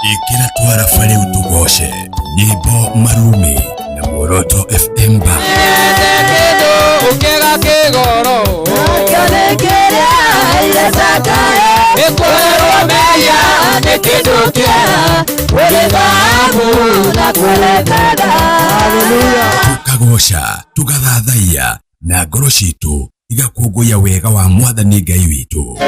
Ikira twara fare utugoshe nyimbo marumi na Moroto FM ba ukega kigoro akanekera yasaka ekwero meya nekidukia werebabu na kwelekada. Haleluya. Tukagosha tugathathaiya na ngoro citu igakunguya wega wa Mwathani Ngai witu.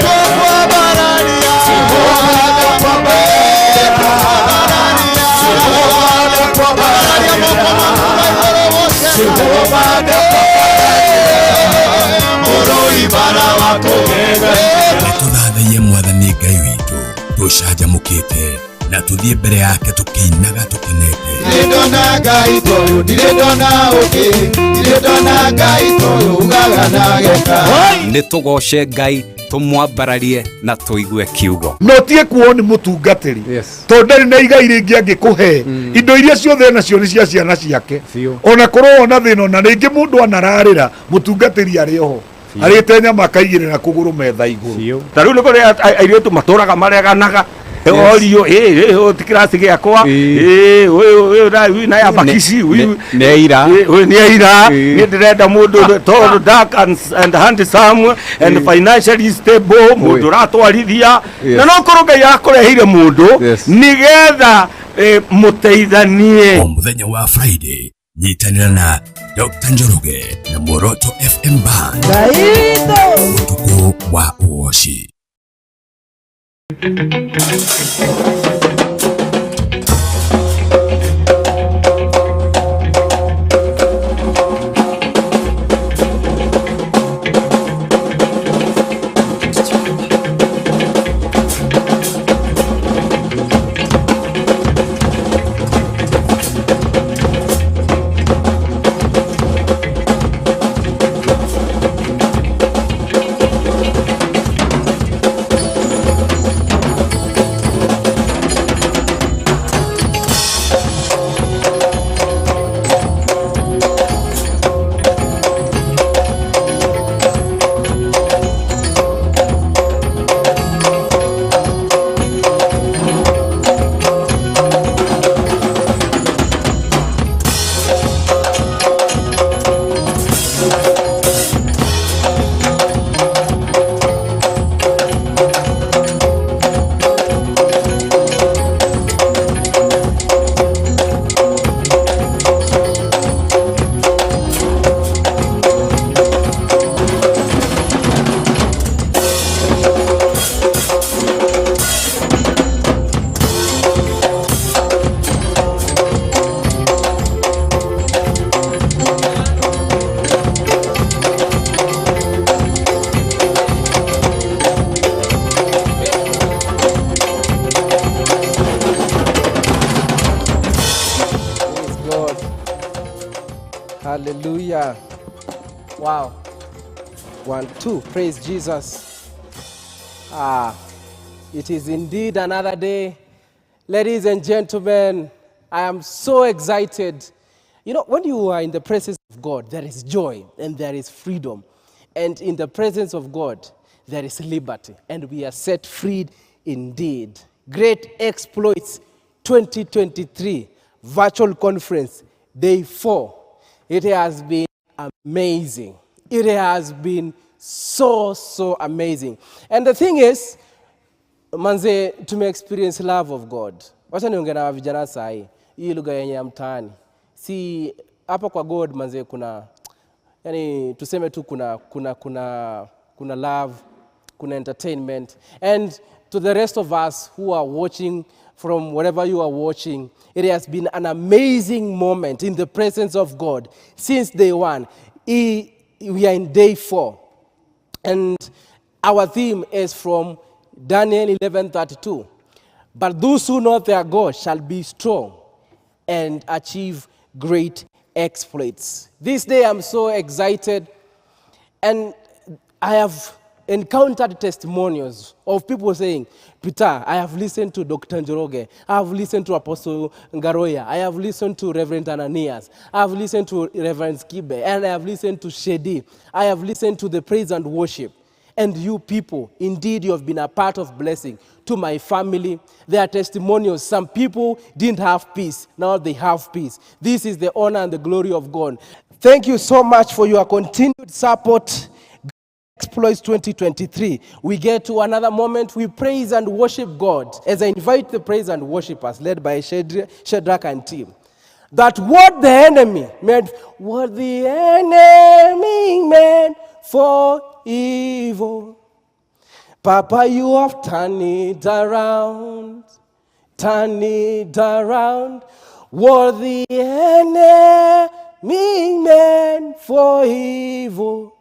Tuthathaiye Mwathani Ngai witu tucanjamukite na tuthie mbere yake tukinaga tukenete. Ndona Ngai toyo ndona uki ndona Ngai toyo ugaga geka nitugoshe Ngai tumwambararie na tuigue kiugo no tie kuoni mutungatiri tondari na igai ringi angikuhe indo iria ciothe nacio ni cia ciana ciake ona korwo na thina na ringi mundu anararira mutungatiri ari oho ari tenya makaigirira kuguru metha iguru tariu niko airetu maturaga mareganaga orio tikirasi giakwa na ya bakisi neira ni ndirenda mundu tall dark and handsome and financially stable mundu ratwarithia na no korwo Ngai akurehire mundu nigetha muteithanie. Muthenya wa Friday nyitanira na Dr. Njoroge na Moroto FM band utuku wa uoshi. Hallelujah. Wow. 1, 2. Praise Jesus. It is indeed another day. Ladies and gentlemen, I am so excited. You know, when you are in the presence of God, there is joy and there is freedom. And in the presence of God, there is liberty. And we are set free indeed. Great Exploits 2023 Virtual Conference, Day 4. It has been amazing. It has been so amazing. And the thing is, manze, tume experience love of God. Wacha niongea na vijana sahi. Hii lugha yenye ya mtaani. Si hapa kwa God manze kuna yani tuseme tu kuna love, kuna entertainment, and to the rest of us who are watching from wherever you are watching, it has been an amazing moment in the presence of God since day 1. We are in day 4. And our theme is from Daniel 11:32. But those who know their God shall be strong and achieve great exploits. This day I'm so excited, and I have encountered testimonials of people saying, Peter, I have listened to Dr. Njoroge, I have listened to Apostle Ngaroya, I have listened to Reverend Ananias, I have listened to Reverend Skibe, and I have listened to Shedi, I have listened to the praise and worship. And you people, indeed, you have been a part of blessing to my family. There are testimonials. Some people didn't have peace. Now they have peace. This is the honor and the glory of God. Thank you so much for your continued support. Exploits 2023. We get to another moment. We praise and worship God. As I invite the praise and worshipers led by Shadrach and team. That what the enemy meant for evil, Papa, you have turned it around, turn it around. What the enemy meant for evil,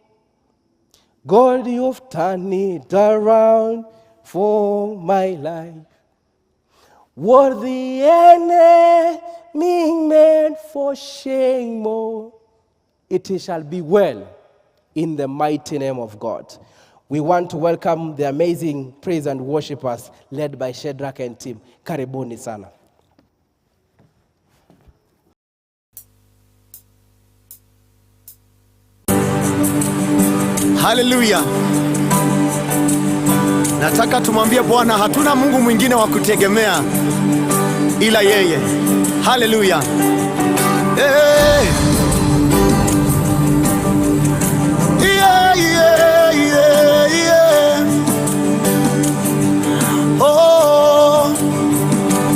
God, you have turned it around for my life. What the enemy meant for shame, oh, it shall be well in the mighty name of God. We want to welcome the amazing praise and worshipers led by Shadrach and team. Karibu Sana. Hallelujah. Nataka tumwambie Bwana hatuna Mungu mwingine wa kutegemea ila yeye. Hallelujah. Hey. Yeah, yeah, yeah, yeah. Oh.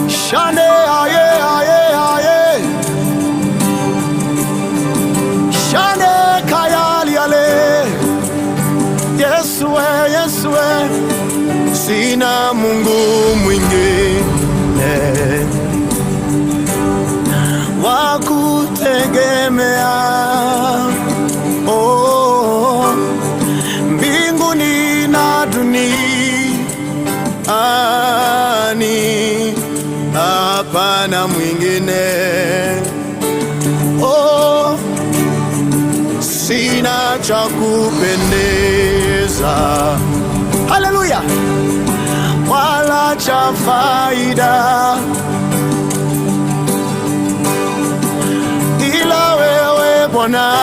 Shane aye aye aye. Shane kayali ale. Yeswe Yeswe. Sina Mungu mwingine wa kutegemea. Oh, mbinguni na duniani hapana mwingine. Oh, sina cha kupendeza. Hallelujah. Wala cha faida ila wewe Bwana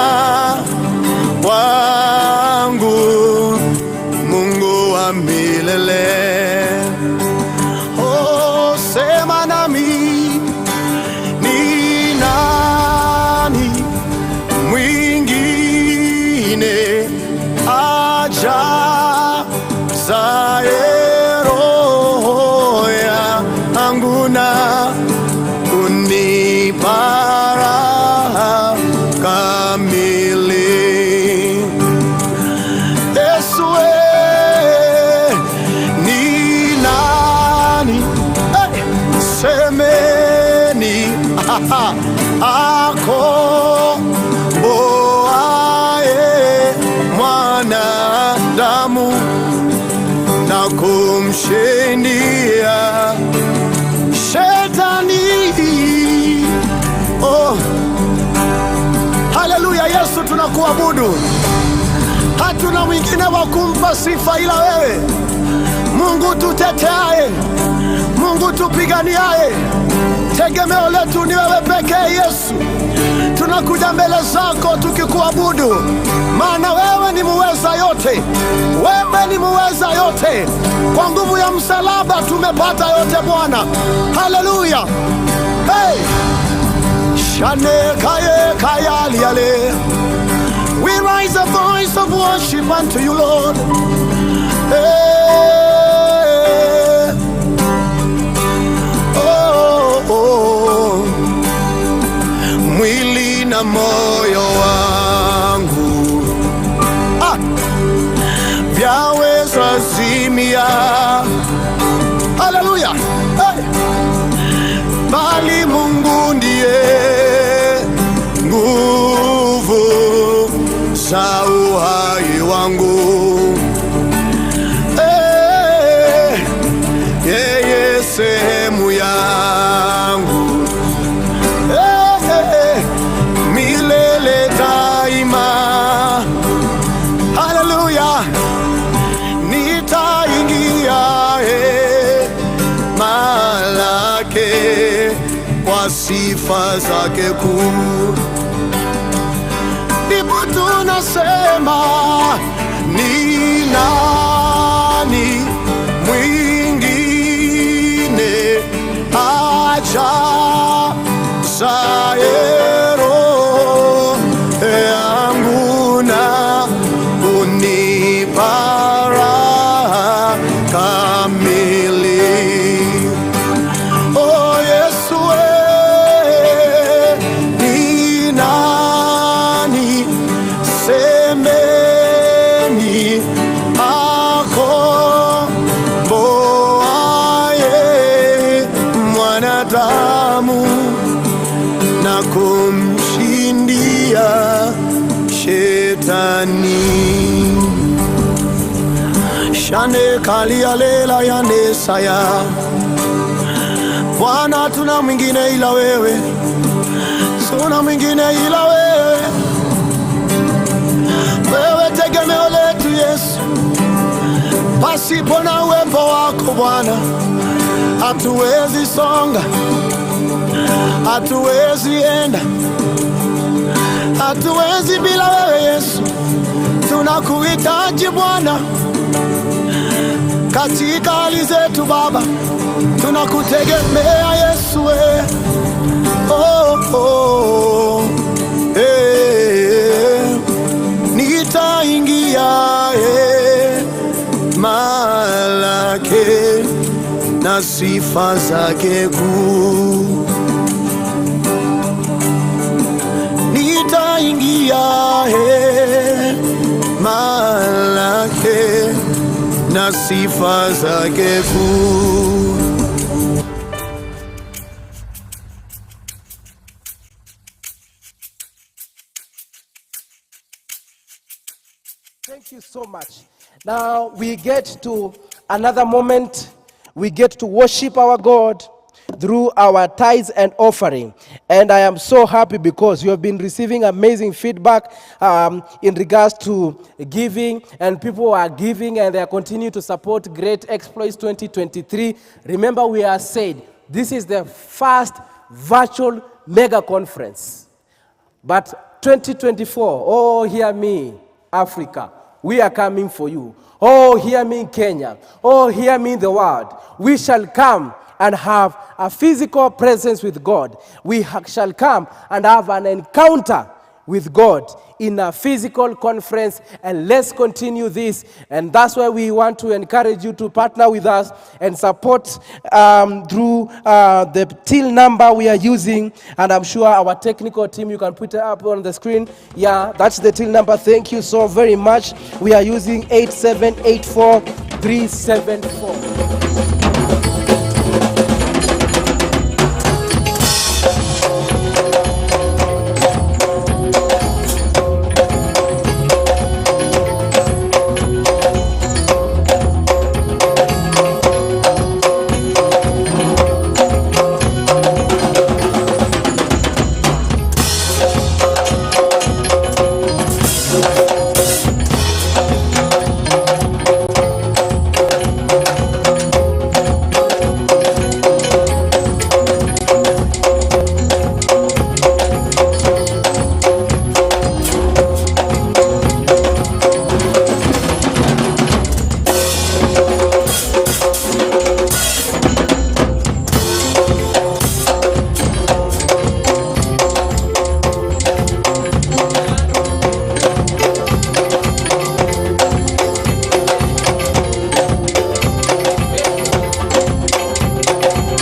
wangu, Mungu wa milele. Oh, sema nami, ni nani mwingine ajazaye roho yangu na kunipa raha kamili. Yeswe, ni nani? Hey, semeni ako boae mwanadamu na kumshindia Shetani. Oh, haleluya. Yesu, tunakuabudu. Hatuna mwingine wa kumpa sifa ila wewe. Mungu tuteteaye, Mungu tupiganiaye. Tegemeo letu ni wewe pekee Yesu. Tunakuja mbele zako tukikuabudu, maana wewe ni muweza yote. Wewe ni muweza yote. Kwa nguvu ya msalaba tumepata yote Bwana. Haleluya. Hey! Shane kaye kayali ale. We raise a voice of worship unto you, Lord. Hey! Oh, oh. Mwili na moyo wangu vyaweza zimia. Haleluya. Hey! Bali Mungu ndiye nguvu za uhai wangu. Hey! Yeye sehemu yangu. Hey! Milele daima. Haleluya. Nitaingia malake kwa sifa zake kuu. Ndipo tunasema ni nani mwingine ajazaye roho yangu na kunipa raha kamili? Oh Yesu, ni nani semeni akomboaye mwanadamu na kumshindia shetani. Shane kalia lela ya nesaya, Bwana tuna mwingine ila wewe, suna mwingine ila wewe. Wewe tegemeo letu Yesu, pasipo na uwepo wako Bwana hatuwezi songa, hatuwezi enda, hatuwezi bila wewe Yesu. Tunakuhitaji Bwana katika hali zetu Baba, tunakutegemea Yesu we. Oh, oh, nitaingia malake na sifa zake kuu, nitaingia malake na sifa zake kuu. Thank you so much. Now we get to another moment. We get to worship our God through our tithes and offering. And I am so happy because you have been receiving amazing feedback in regards to giving, and people are giving and they are continuing to support Great Exploits 2023. Remember, we are said this is the first virtual mega conference. But 2024, oh, hear me, Africa, we are coming for you. Oh, hear me, Kenya. Oh, hear me, the world. We shall come and have a physical presence with God. We shall come and have an encounter with God in a physical conference, and let's continue this. And that's why we want to encourage you to partner with us and support through the till number we are using. And I'm sure our technical team, you can put it up on the screen. Yeah, that's the till number. Thank you so very much. We are using 8784374.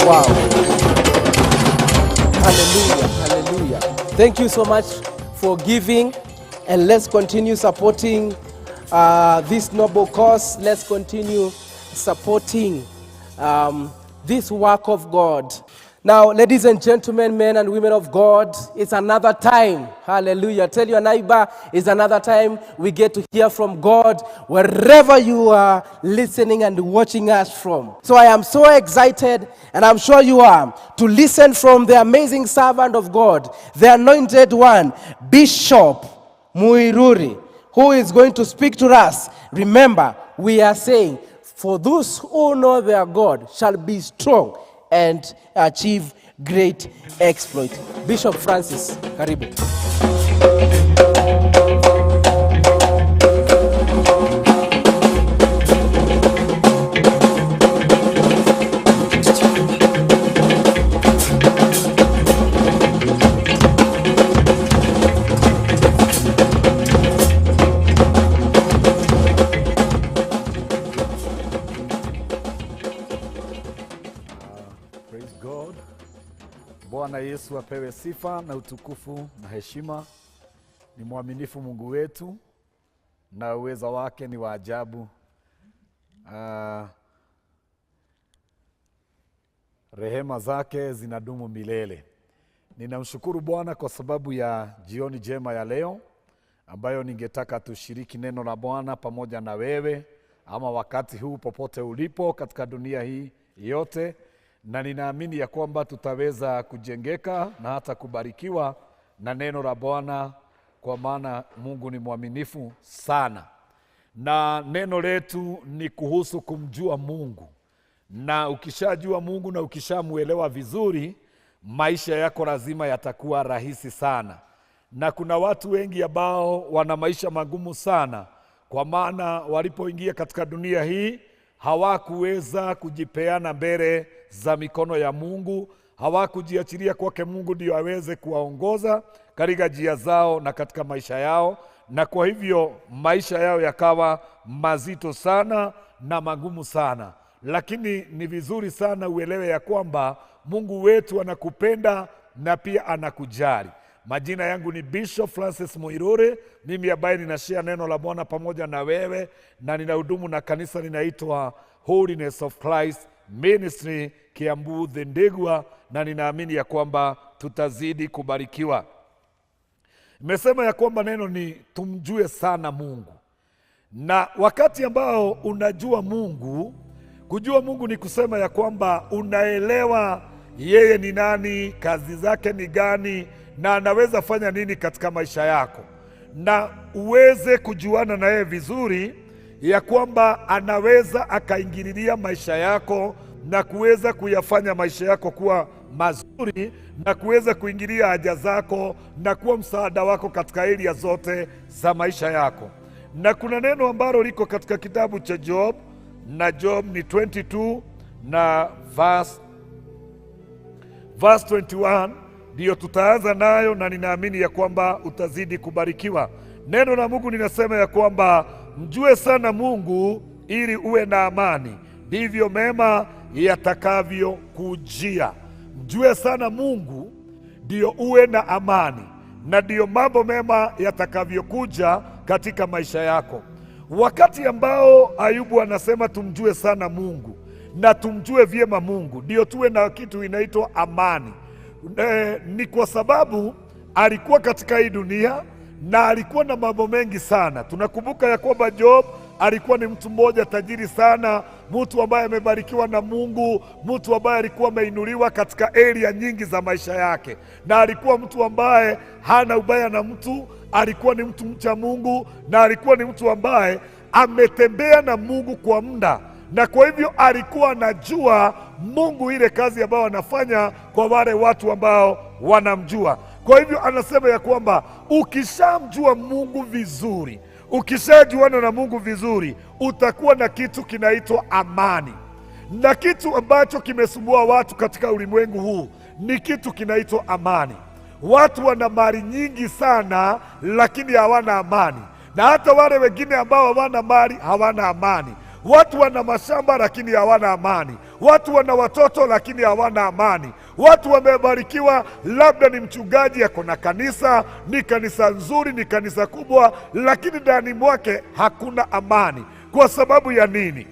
Wow. Hallelujah. Hallelujah. Thank you so much for giving, and let's continue supporting this noble cause. Let's continue supporting this work of God. Now, ladies and gentlemen, men and women of God, it's another time. Hallelujah. Tell your neighbor, it's another time we get to hear from God wherever you are listening and watching us from. So I am so excited, and I'm sure you are, to listen from the amazing servant of God, the anointed one, Bishop Muiruri, who is going to speak to us. Remember, we are saying, for those who know their God shall be strong and achieve great exploit. Bishop Francis, karibu. Bwana Yesu apewe sifa na utukufu na heshima. Ni mwaminifu Mungu wetu na uweza wake ni wa ajabu. Rehema zake zinadumu milele. Ninamshukuru Bwana kwa sababu ya jioni jema ya leo ambayo ningetaka tushiriki neno la Bwana pamoja na wewe ama wakati huu popote ulipo katika dunia hii yote, na ninaamini ya kwamba tutaweza kujengeka na hata kubarikiwa na neno la Bwana, kwa maana Mungu ni mwaminifu sana. Na neno letu ni kuhusu kumjua Mungu. Na ukishajua Mungu na ukishamuelewa vizuri, maisha yako lazima yatakuwa rahisi sana. Na kuna watu wengi ambao wana maisha magumu sana, kwa maana walipoingia katika dunia hii hawakuweza kujipeana mbele za mikono ya Mungu, hawakujiachilia kwake Mungu ndio aweze kuwaongoza katika njia zao na katika maisha yao, na kwa hivyo maisha yao yakawa mazito sana na magumu sana. Lakini ni vizuri sana uelewe ya kwamba Mungu wetu anakupenda na pia anakujali. Majina yangu ni Bishop Francis Muiruri, mimi ambaye ninashare neno la Bwana pamoja na wewe, na ninahudumu na kanisa linaitwa Holiness of Christ Ministry Kiambu Thendegwa, na ninaamini ya kwamba tutazidi kubarikiwa. Nimesema ya kwamba neno ni tumjue sana Mungu. Na wakati ambao unajua Mungu, kujua Mungu ni kusema ya kwamba unaelewa yeye ni nani, kazi zake ni gani, na anaweza fanya nini katika maisha yako, na uweze kujuana na yeye vizuri, ya kwamba anaweza akaingililia maisha yako na kuweza kuyafanya maisha yako kuwa mazuri, na kuweza kuingilia haja zako na kuwa msaada wako katika area zote za maisha yako. Na kuna neno ambalo liko katika kitabu cha Job, na Job ni 22 na verse 21 ndio tutaanza nayo, na ninaamini ya kwamba utazidi kubarikiwa. Neno la Mungu linasema ya kwamba mjue sana Mungu ili uwe na amani, ndivyo mema yatakavyo kujia. Mjue sana Mungu ndio uwe na amani, na ndio mambo mema yatakavyokuja katika maisha yako. Wakati ambao Ayubu anasema tumjue sana Mungu na tumjue vyema Mungu ndio tuwe na kitu inaitwa amani, ni kwa sababu alikuwa katika hii dunia na alikuwa na mambo mengi sana. Tunakumbuka ya kwamba Job alikuwa ni mtu mmoja tajiri sana, mtu ambaye amebarikiwa na Mungu, mtu ambaye alikuwa ameinuliwa katika area nyingi za maisha yake, na alikuwa mtu ambaye hana ubaya na mtu, alikuwa ni mtu mcha Mungu, na alikuwa ni mtu ambaye ametembea na Mungu kwa muda, na kwa hivyo alikuwa anajua Mungu ile kazi ambayo anafanya kwa wale watu ambao wanamjua. Kwa hivyo anasema ya kwamba ukishamjua Mungu vizuri, ukishajuana na Mungu vizuri, utakuwa na kitu kinaitwa amani. Na kitu ambacho kimesumbua watu katika ulimwengu huu ni kitu kinaitwa amani. Watu wana mali nyingi sana, lakini hawana amani. Na hata wale wengine ambao hawana mali hawana amani. Watu wana mashamba lakini hawana amani. Watu wana watoto lakini hawana amani. Watu wamebarikiwa, labda ni mchungaji ako na kanisa, ni kanisa nzuri, ni kanisa kubwa, lakini ndani mwake hakuna amani. Kwa sababu ya nini?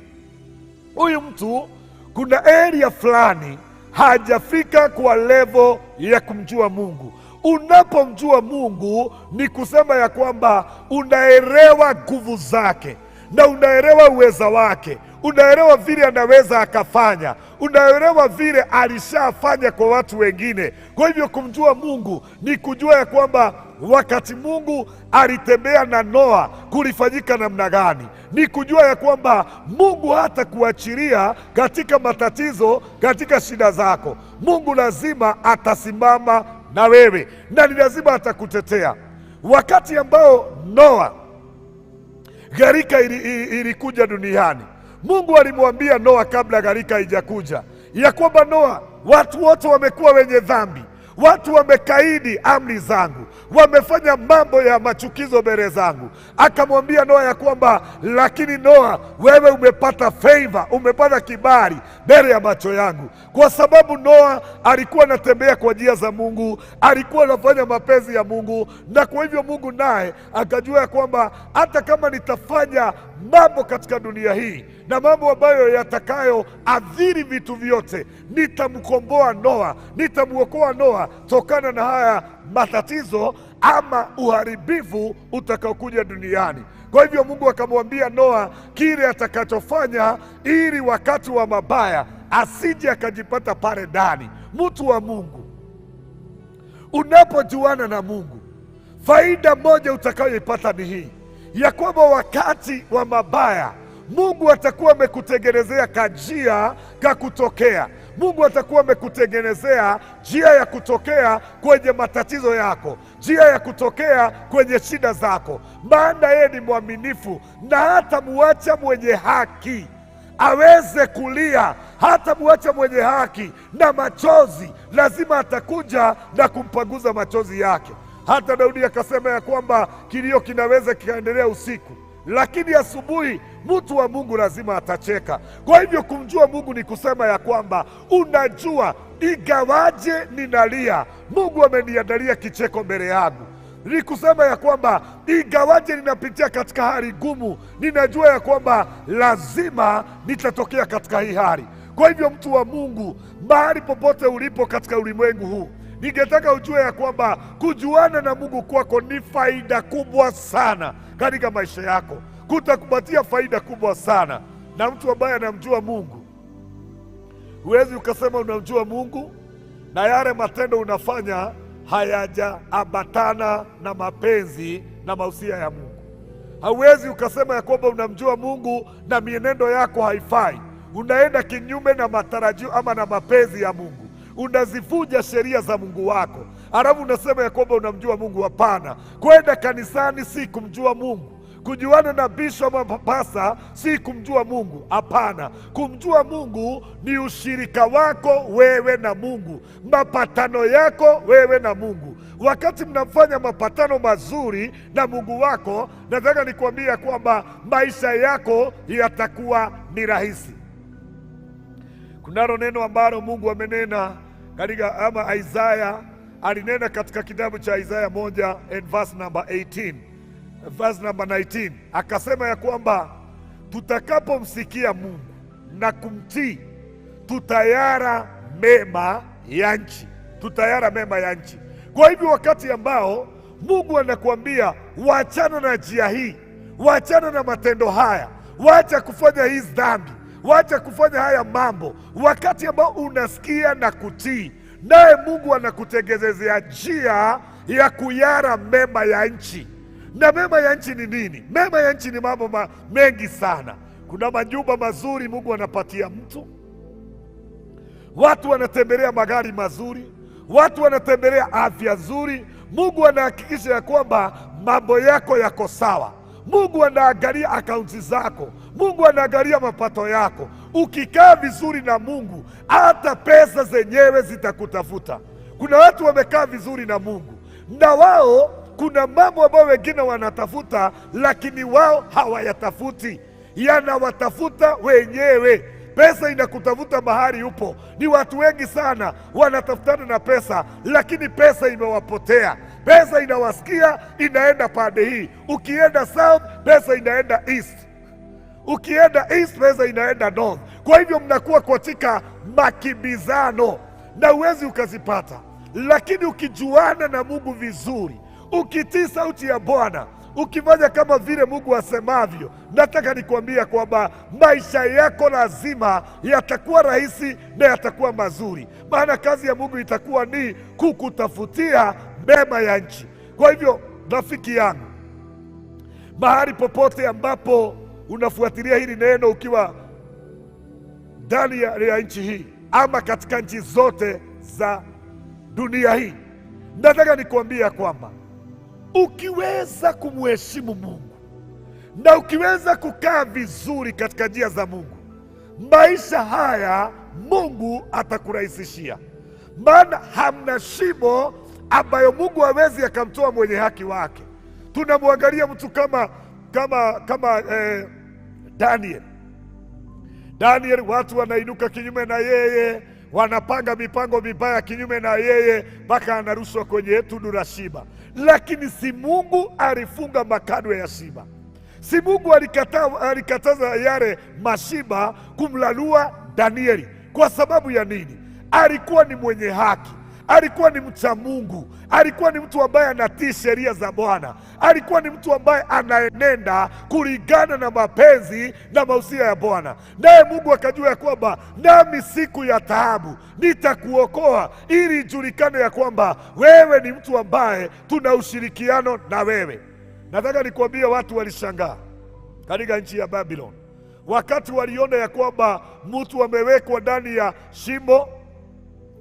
Huyu mtu kuna area fulani hajafika kwa level ya kumjua Mungu. Unapomjua Mungu ni kusema ya kwamba unaelewa nguvu zake, na unaelewa uweza wake, unaelewa vile anaweza akafanya, unaelewa vile alishafanya kwa watu wengine. Kwa hivyo kumjua Mungu ni kujua ya kwamba wakati Mungu alitembea na Noa kulifanyika namna gani. Ni kujua ya kwamba Mungu hata kuachilia katika matatizo, katika shida zako. Mungu lazima atasimama na wewe, na ni lazima atakutetea. Wakati ambao Noa gharika ilikuja duniani, Mungu alimwambia Noa kabla gharika haijakuja ya kwamba Noa, watu wote wamekuwa wenye dhambi, watu wamekaidi amri zangu, wamefanya mambo ya machukizo mbele zangu. Akamwambia Noa ya kwamba, lakini Noa, wewe umepata favor, umepata kibali mbele ya macho yangu, kwa sababu Noa alikuwa anatembea kwa njia za Mungu, alikuwa anafanya mapenzi ya Mungu, na kwa hivyo Mungu naye akajua ya kwamba hata kama nitafanya mambo katika dunia hii na mambo ambayo yatakayo adhiri vitu vyote, nitamkomboa Noa, nitamuokoa Noa tokana na haya matatizo ama uharibifu utakaokuja duniani. Kwa hivyo Mungu akamwambia Noa kile atakachofanya ili wakati wa mabaya asije akajipata pale ndani. Mtu wa Mungu, unapojuana na Mungu, faida moja utakayoipata ni hii ya kwamba wakati wa mabaya Mungu atakuwa amekutengenezea njia ya kutokea. Mungu atakuwa amekutengenezea njia ya kutokea kwenye matatizo yako, njia ya kutokea kwenye shida zako, maana yeye ni mwaminifu na hata muacha mwenye haki aweze kulia. Hata muacha mwenye haki na machozi, lazima atakuja na kumpaguza machozi yake. Hata Daudi akasema ya kwamba kilio kinaweza kikaendelea usiku, lakini asubuhi mtu wa Mungu lazima atacheka. Kwa hivyo kumjua Mungu ni kusema ya kwamba unajua, ingawaje ninalia, Mungu ameniandalia kicheko mbele yangu. Ni kusema ya kwamba ingawaje ninapitia katika hali gumu, ninajua ya kwamba lazima nitatokea katika hii hali. Kwa hivyo mtu wa Mungu, mahali popote ulipo katika ulimwengu huu, ningetaka ujue ya kwamba kujuana na Mungu kwako ni faida kubwa sana katika maisha yako, kutakupatia faida kubwa sana. Na mtu ambaye anamjua Mungu, huwezi ukasema unamjua Mungu na yale matendo unafanya hayajaambatana na mapenzi na mausia ya Mungu. Hauwezi ukasema ya kwamba unamjua Mungu na mienendo yako haifai, unaenda kinyume na matarajio ama na mapenzi ya Mungu, unazivuja sheria za Mungu wako, alafu unasema ya kwamba unamjua Mungu. Hapana. Kwenda kanisani si kumjua Mungu. Kujuana na bishop ama pasa si kumjua Mungu. Hapana. Kumjua Mungu ni ushirika wako wewe na Mungu, mapatano yako wewe na Mungu. Wakati mnafanya mapatano mazuri na Mungu wako, nataka nikuambia kwamba maisha yako yatakuwa ni rahisi. Kunalo neno ambalo Mungu amenena katika ama Isaya alinena katika kitabu cha Isaya 1 and verse number 18, verse number 19, akasema ya kwamba tutakapomsikia Mungu na kumtii, tutayara mema ya nchi, tutayara mema ya nchi. Kwa hivyo wakati ambao Mungu anakuambia waachana na njia hii, waachana na matendo haya, wacha kufanya hizi dhambi, wacha kufanya haya mambo, wakati ambao unasikia na kutii, naye Mungu anakutengenezea njia ya kuyara mema ya nchi. Na mema ya nchi ni nini? Mema ya nchi ni mambo mengi sana. Kuna majumba mazuri Mungu anapatia mtu, watu wanatembelea magari mazuri, watu wanatembelea afya nzuri. Mungu anahakikisha ya kwamba mambo yako yako sawa. Mungu anaangalia akaunti zako, Mungu anaangalia mapato yako. Ukikaa vizuri na Mungu, hata pesa zenyewe zitakutafuta. Kuna watu wamekaa vizuri na Mungu na wao kuna mambo ambayo wengine wanatafuta, lakini wao hawayatafuti, yanawatafuta wenyewe. Pesa inakutafuta mahali upo. Ni watu wengi sana wanatafutana na pesa, lakini pesa imewapotea. Pesa inawasikia, inaenda pande hii. Ukienda south, pesa inaenda east. Ukienda east, pesa inaenda north. Kwa hivyo mnakuwa katika makimbizano na huwezi ukazipata. Lakini ukijuana na Mungu vizuri, ukitii sauti ya Bwana, ukifanya kama vile Mungu asemavyo, nataka nikwambia kwamba maisha yako lazima yatakuwa rahisi na yatakuwa mazuri, maana kazi ya Mungu itakuwa ni kukutafutia mema ya nchi. Kwa hivyo rafiki yangu, mahali popote ambapo unafuatilia hili neno, ukiwa ndani ya nchi hii ama katika nchi zote za dunia hii, nataka nikwambia kwamba ukiweza kumheshimu Mungu na ukiweza kukaa vizuri katika njia za Mungu, maisha haya Mungu atakurahisishia. maana hamna shimo ambayo Mungu hawezi akamtoa mwenye haki wake. Tunamwangalia mtu kama Daniel. Daniel, watu wanainuka kinyume na yeye, wanapanga mipango mibaya kinyume na yeye, mpaka anarushwa kwenye tundu la simba. Lakini si Mungu alifunga makadwe ya simba, si Mungu alikataza yale masimba kumlalua Danieli. Kwa sababu ya nini? Alikuwa ni mwenye haki, alikuwa ni mcha Mungu, alikuwa ni mtu ambaye anatii sheria za Bwana, alikuwa ni mtu ambaye anaenenda kulingana na mapenzi na mausia ya Bwana. Naye Mungu akajua ya kwamba nami siku ya taabu nitakuokoa, ili ijulikane ya kwamba wewe ni mtu ambaye tuna ushirikiano na wewe. Nataka nikwambie, watu walishangaa katika nchi ya Babylon wakati waliona ya kwamba mtu amewekwa ndani ya shimo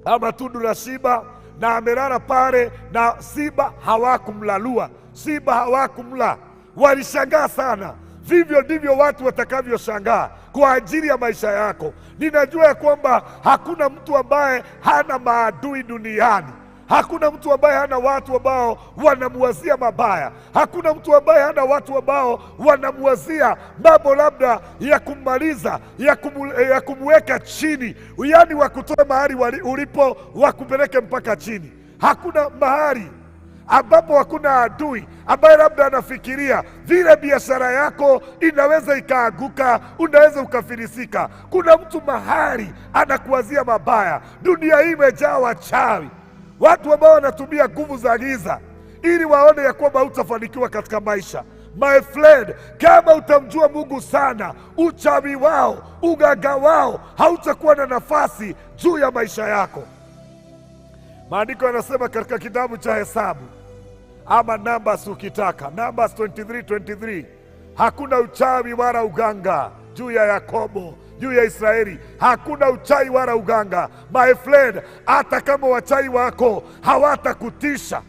ama tundu la simba na amelala pale, na simba hawakumlalua, simba hawakumla. Walishangaa sana. Vivyo ndivyo watu watakavyoshangaa kwa ajili ya maisha yako. Ninajua ya kwamba hakuna mtu ambaye hana maadui duniani. Hakuna mtu ambaye hana watu ambao wanamuwazia mabaya. Hakuna mtu ambaye hana watu ambao wanamuwazia mambo labda ya kummaliza, ya kumweka chini, yaani wakutoa mahali ulipo wakupeleke mpaka chini. Hakuna mahali ambapo hakuna adui ambaye labda anafikiria vile biashara yako inaweza ikaanguka, unaweza ukafilisika. Kuna mtu mahali anakuwazia mabaya. Dunia hii imejaa wachawi, watu ambao wanatumia nguvu za giza ili waone ya kwamba hutafanikiwa katika maisha. My friend, kama utamjua Mungu sana, uchawi wao, uganga wao hautakuwa na nafasi juu ya maisha yako. Maandiko yanasema katika kitabu cha Hesabu ama Numbers, ukitaka Numbers 23:23, hakuna uchawi wala uganga juu ya Yakobo, juu ya Israeli. Hakuna uchawi wala uganga. My friend, hata kama wachawi wako hawatakutisha,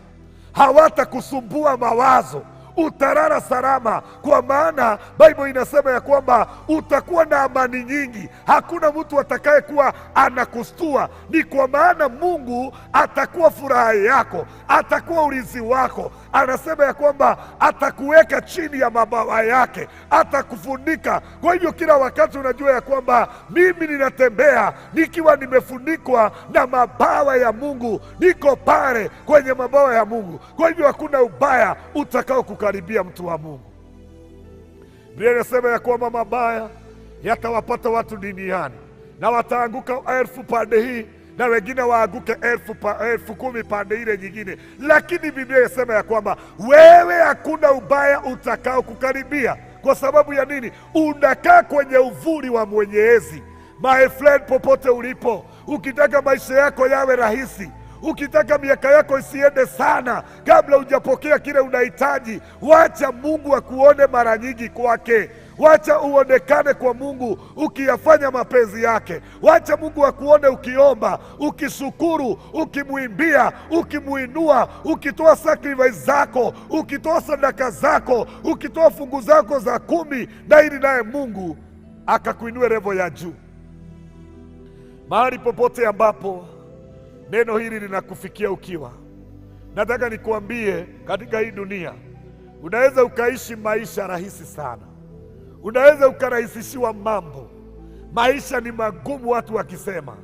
hawatakusumbua mawazo, utalala salama, kwa maana Bible inasema ya kwamba utakuwa na amani nyingi. Hakuna mtu atakayekuwa anakustua. Ni kwa maana Mungu atakuwa furaha yako, atakuwa ulinzi wako. Anasema ya kwamba atakuweka chini ya mabawa yake, atakufunika. Kwa hivyo kila wakati unajua ya kwamba mimi ninatembea nikiwa nimefunikwa na mabawa ya Mungu, niko pale kwenye mabawa ya Mungu. Kwa hivyo hakuna ubaya utakao kukaribia mtu wa Mungu. Biblia inasema ya kwamba mabaya yatawapata watu duniani, na wataanguka 1000 pande hii na wengine waanguke 10,000 pande ile nyingine. Lakini Biblia inasema ya kwamba wewe hakuna ubaya utakao kukaribia. Kwa sababu ya nini? Unakaa kwenye uvuli wa Mwenyezi. My friend, popote ulipo, ukitaka maisha yako yawe rahisi, ukitaka miaka yako isiende sana kabla hujapokea kile unahitaji, wacha Mungu akuone mara nyingi kwake. Wacha uonekane kwa Mungu ukiyafanya mapenzi yake. Wacha Mungu akuone ukiomba, ukishukuru, ukimwimbia, ukimuinua, ukitoa sacrifice zako, ukitoa sadaka zako, ukitoa fungu zako za 10, na ili naye Mungu akakuinue level ya juu. Mahali popote ambapo neno hili linakufikia ukiwa, nataka nikuambie, katika hii dunia unaweza ukaishi maisha rahisi sana, unaweza ukarahisishiwa mambo. Maisha ni magumu watu wakisema,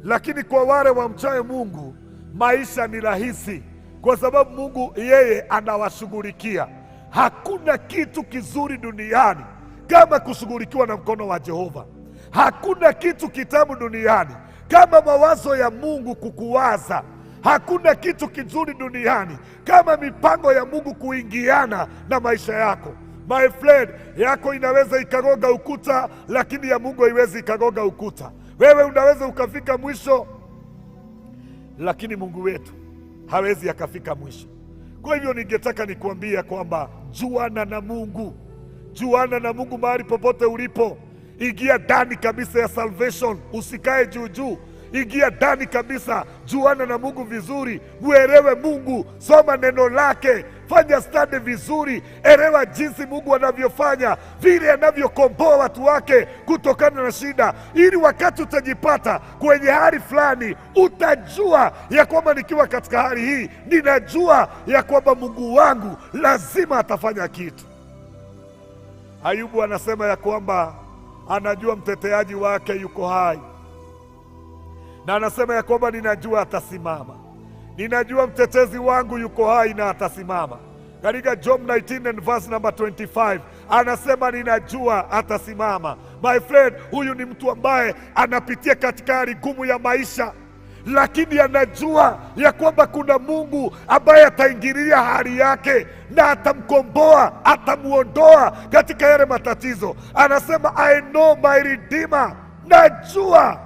lakini kwa wale wamchaye Mungu maisha ni rahisi, kwa sababu Mungu yeye anawashughulikia. Hakuna kitu kizuri duniani kama kushughulikiwa na mkono wa Jehova. Hakuna kitu kitamu duniani kama mawazo ya Mungu kukuwaza. Hakuna kitu kizuri duniani kama mipango ya Mungu kuingiana na maisha yako. My friend, yako inaweza ikagonga ukuta, lakini ya Mungu haiwezi ikagonga ukuta. Wewe unaweza ukafika mwisho, lakini Mungu wetu hawezi akafika mwisho. Kwa hivyo ningetaka nikuambia kwamba juana na Mungu, juana na Mungu mahali popote ulipo. Ingia ndani kabisa ya salvation, usikae juu juu. ingia ndani kabisa, juana na Mungu vizuri, muelewe Mungu, soma neno lake, fanya study vizuri, elewa jinsi Mungu anavyofanya, vile anavyokomboa watu wake kutokana na shida, ili wakati utajipata kwenye hali fulani, utajua ya kwamba nikiwa katika hali hii, ninajua ya kwamba Mungu wangu lazima atafanya kitu. Ayubu anasema ya kwamba anajua mteteaji wake yuko hai, na anasema ya kwamba ninajua atasimama. Ninajua mtetezi wangu yuko hai na atasimama. Katika Job 19 and verse number 25 anasema ninajua atasimama. My friend, huyu ni mtu ambaye anapitia katika hali ngumu ya maisha, lakini anajua ya kwamba kuna Mungu ambaye ataingilia hali yake na atamkomboa, atamuondoa katika yale matatizo. Anasema I know my Redeemer, najua.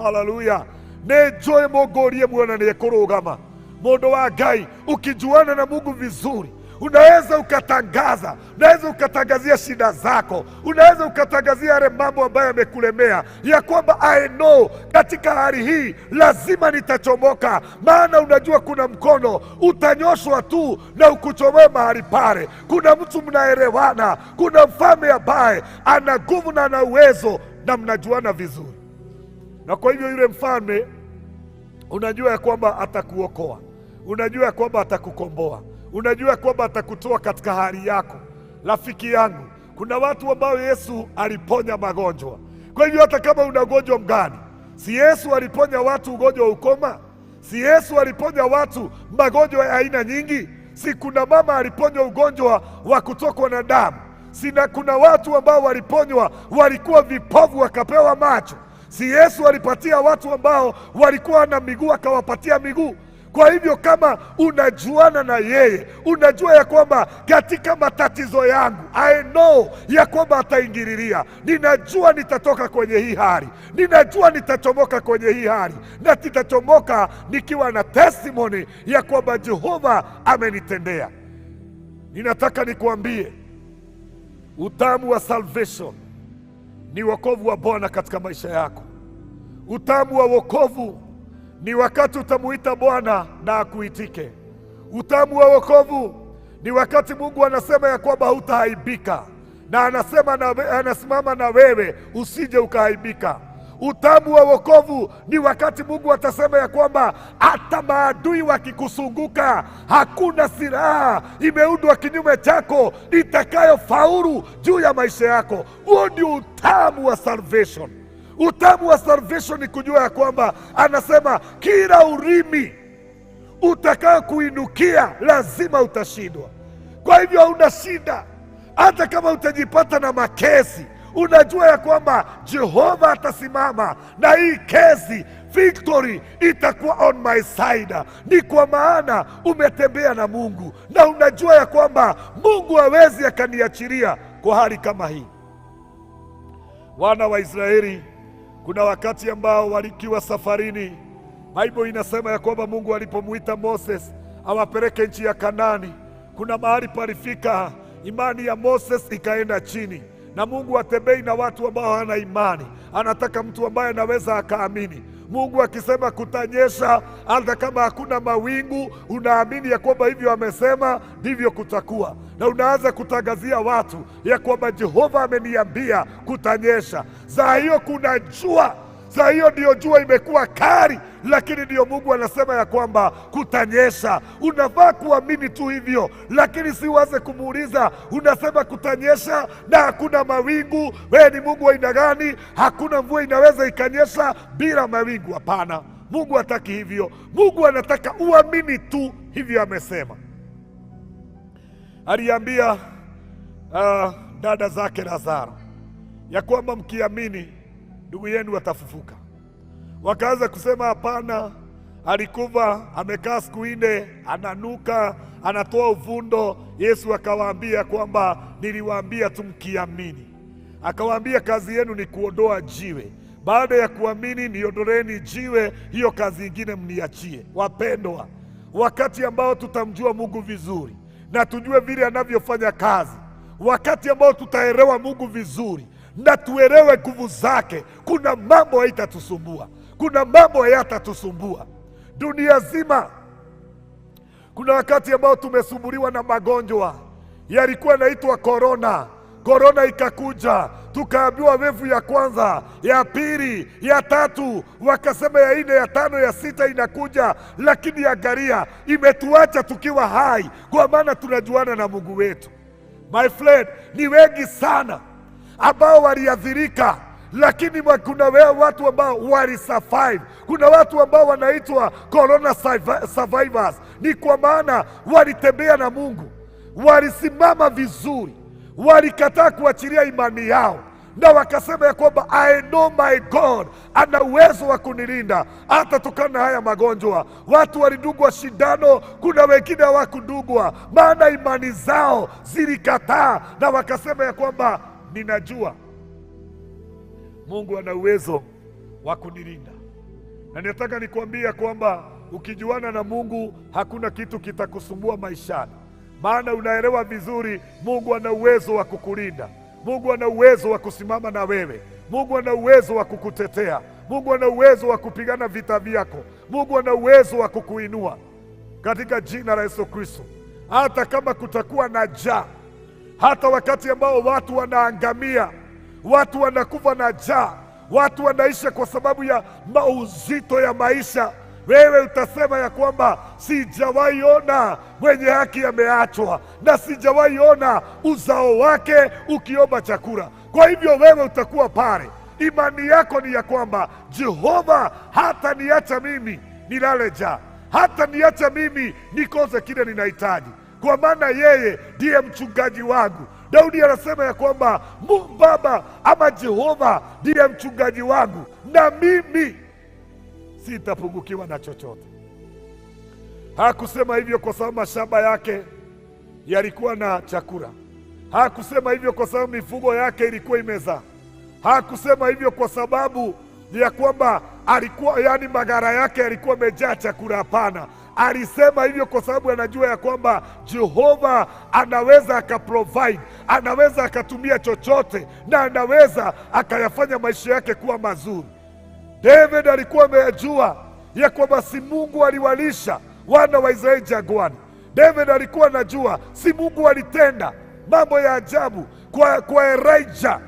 Haleluya. Nejoe mogorie mwana nekurugama. Mondo wa Ngai, ukijuana na Mungu vizuri, unaweza ukatangaza, unaweza ukatangazia shida zako, unaweza ukatangazia yale mambo ambayo yamekulemea, ya kwamba I know katika hali hii lazima nitachomoka, maana unajua kuna mkono utanyoshwa tu na ukuchomoe mahali pale. Kuna mtu mnaelewana, kuna mfalme ambaye ana nguvu na ana uwezo na mnajuana vizuri, na kwa hivyo yule mfalme unajua ya kwamba atakuokoa, unajua ya kwamba atakukomboa, unajua ya kwamba atakutoa katika hali yako. Rafiki yangu, kuna watu ambao Yesu aliponya magonjwa. Kwa hivyo hata kama una ugonjwa mgani, si Yesu aliponya watu ugonjwa wa ukoma? Si Yesu aliponya watu magonjwa ya aina nyingi? Si kuna mama aliponywa ugonjwa wa kutokwa na damu? Sina kuna watu ambao waliponywa walikuwa vipofu wakapewa macho? Si Yesu alipatia watu ambao walikuwa na miguu akawapatia miguu? Kwa hivyo kama unajuana na yeye, unajua ya kwamba katika matatizo yangu I know ya kwamba ataingililia. Ninajua nitatoka kwenye hii hali, ninajua nitachomoka kwenye hii hali, na nitachomoka nikiwa na testimony ya kwamba Jehova amenitendea. Ninataka nikuambie, utamu wa salvation ni wokovu wa Bwana katika maisha yako. Utamu wa wokovu ni wakati utamuita Bwana na akuitike. Utamu wa wokovu ni wakati Mungu anasema ya kwamba hutahaibika, na anasimama na wewe usije ukahaibika. Utamu wa wokovu ni wakati Mungu atasema ya kwamba hata maadui wakikusunguka, hakuna silaha imeundwa kinyume chako itakayofaulu juu ya maisha yako. Huo ndio utamu wa salvation. Utamu wa salvation ni kujua ya kwamba anasema kila ulimi utakao kuinukia lazima utashindwa. Kwa hivyo hauna shida, hata kama utajipata na makesi, unajua ya kwamba Jehova atasimama na hii kesi, victory itakuwa on my side. Ni kwa maana umetembea na Mungu na unajua ya kwamba Mungu hawezi akaniachilia kwa hali kama hii. Wana wa Israeli, kuna wakati ambao walikiwa safarini, Bible inasema ya kwamba Mungu alipomuita Moses awapeleke nchi ya Kanaani, kuna mahali palifika imani ya Moses ikaenda chini, na Mungu atembei na watu ambao hawana imani. Anataka mtu ambaye anaweza akaamini. Mungu akisema kutanyesha, hata kama hakuna mawingu, unaamini ya kwamba hivyo amesema ndivyo kutakuwa, na unaanza kutangazia watu ya kwamba Jehova ameniambia kutanyesha. Saa hiyo kuna jua, saa hiyo ndio jua imekuwa kali, lakini ndio Mungu anasema ya kwamba kutanyesha. Unafaa kuamini tu hivyo, lakini si uanze kumuuliza, unasema kutanyesha na hakuna mawingu, wewe ni Mungu wa aina gani? Hakuna mvua inaweza ikanyesha bila mawingu. Hapana, Mungu hataki hivyo. Mungu anataka uamini tu hivyo amesema. Aliambia dada zake Lazaro ya kwamba mkiamini ndugu yenu atafufuka. Wakaanza kusema hapana, alikufa, amekaa siku 4, ananuka, anatoa uvundo. Yesu akawaambia kwamba niliwaambia tu mkiamini. Akawaambia kazi yenu ni kuondoa jiwe. Baada ya kuamini niondoleni jiwe, hiyo kazi ingine mniachie. Wapendwa, wakati ambao tutamjua Mungu vizuri na tujue vile anavyofanya kazi, wakati ambao tutaelewa Mungu vizuri na tuelewe nguvu zake, kuna mambo haitatusumbua, kuna mambo hayatatusumbua. Dunia zima kuna wakati ambao tumesumbuliwa na magonjwa, yalikuwa yanaitwa korona. Korona ikakuja, tukaambiwa wevu ya kwanza, ya pili, ya tatu, wakasema ya nne, ya tano, ya sita inakuja. Lakini angalia, imetuacha tukiwa hai, kwa maana tunajuana na Mungu wetu. My friend, ni wengi sana ambao waliathirika, lakini kuna watu ambao walisurvive. Kuna watu ambao wanaitwa corona survivors. Ni kwa maana walitembea na Mungu, walisimama vizuri, walikataa kuachilia imani yao, na wakasema ya kwamba I know my God ana uwezo wa kunilinda hata tokana na haya magonjwa. Watu walidungwa shindano, kuna wengine hawakudungwa, maana imani zao zilikataa, na wakasema ya kwamba ninajua Mungu ana uwezo wa kunilinda. Na nataka nikuambia kwamba ukijuana na Mungu hakuna kitu kitakusumbua maishani, maana unaelewa vizuri Mungu ana uwezo wa kukulinda. Mungu ana uwezo wa kusimama na wewe. Mungu ana uwezo wa kukutetea. Mungu ana uwezo wa kupigana vita vyako. Mungu ana uwezo wa kukuinua katika jina la Yesu Kristo. Hata kama kutakuwa na njaa, hata wakati ambao watu wanaangamia, watu wanakufa na njaa, watu wanaisha kwa sababu ya mauzito ya maisha, wewe utasema ya kwamba sijawahi ona mwenye haki ameachwa, na sijawahi ona uzao wake ukiomba chakula. Kwa hivyo wewe utakuwa pale, imani yako ni ya kwamba Jehova hata niacha mimi nilale njaa, hata niacha mimi nikose kile ninahitaji, kwa maana yeye ndiye mchungaji wangu. Daudi anasema ya kwamba Mungu Baba ama Jehova ndiye mchungaji wangu, na mimi sitapungukiwa na chochote. Hakusema hivyo kwa sababu mashamba yake yalikuwa na chakula. Hakusema hivyo kwa sababu mifugo yake ilikuwa imezaa. Hakusema hivyo kwa sababu ya kwamba alikuwa magara yake yalikuwa yamejaa chakula. Hapana. Alisema hivyo kwa sababu anajua ya kwamba Jehova anaweza akaprovide, anaweza akatumia chochote, na anaweza akayafanya maisha yake kuwa mazuri. David alikuwa amejua ya kwamba si Mungu aliwalisha wana wa Israeli jangwani. David alikuwa anajua si Mungu alitenda mambo ya ajabu kwa Elijah,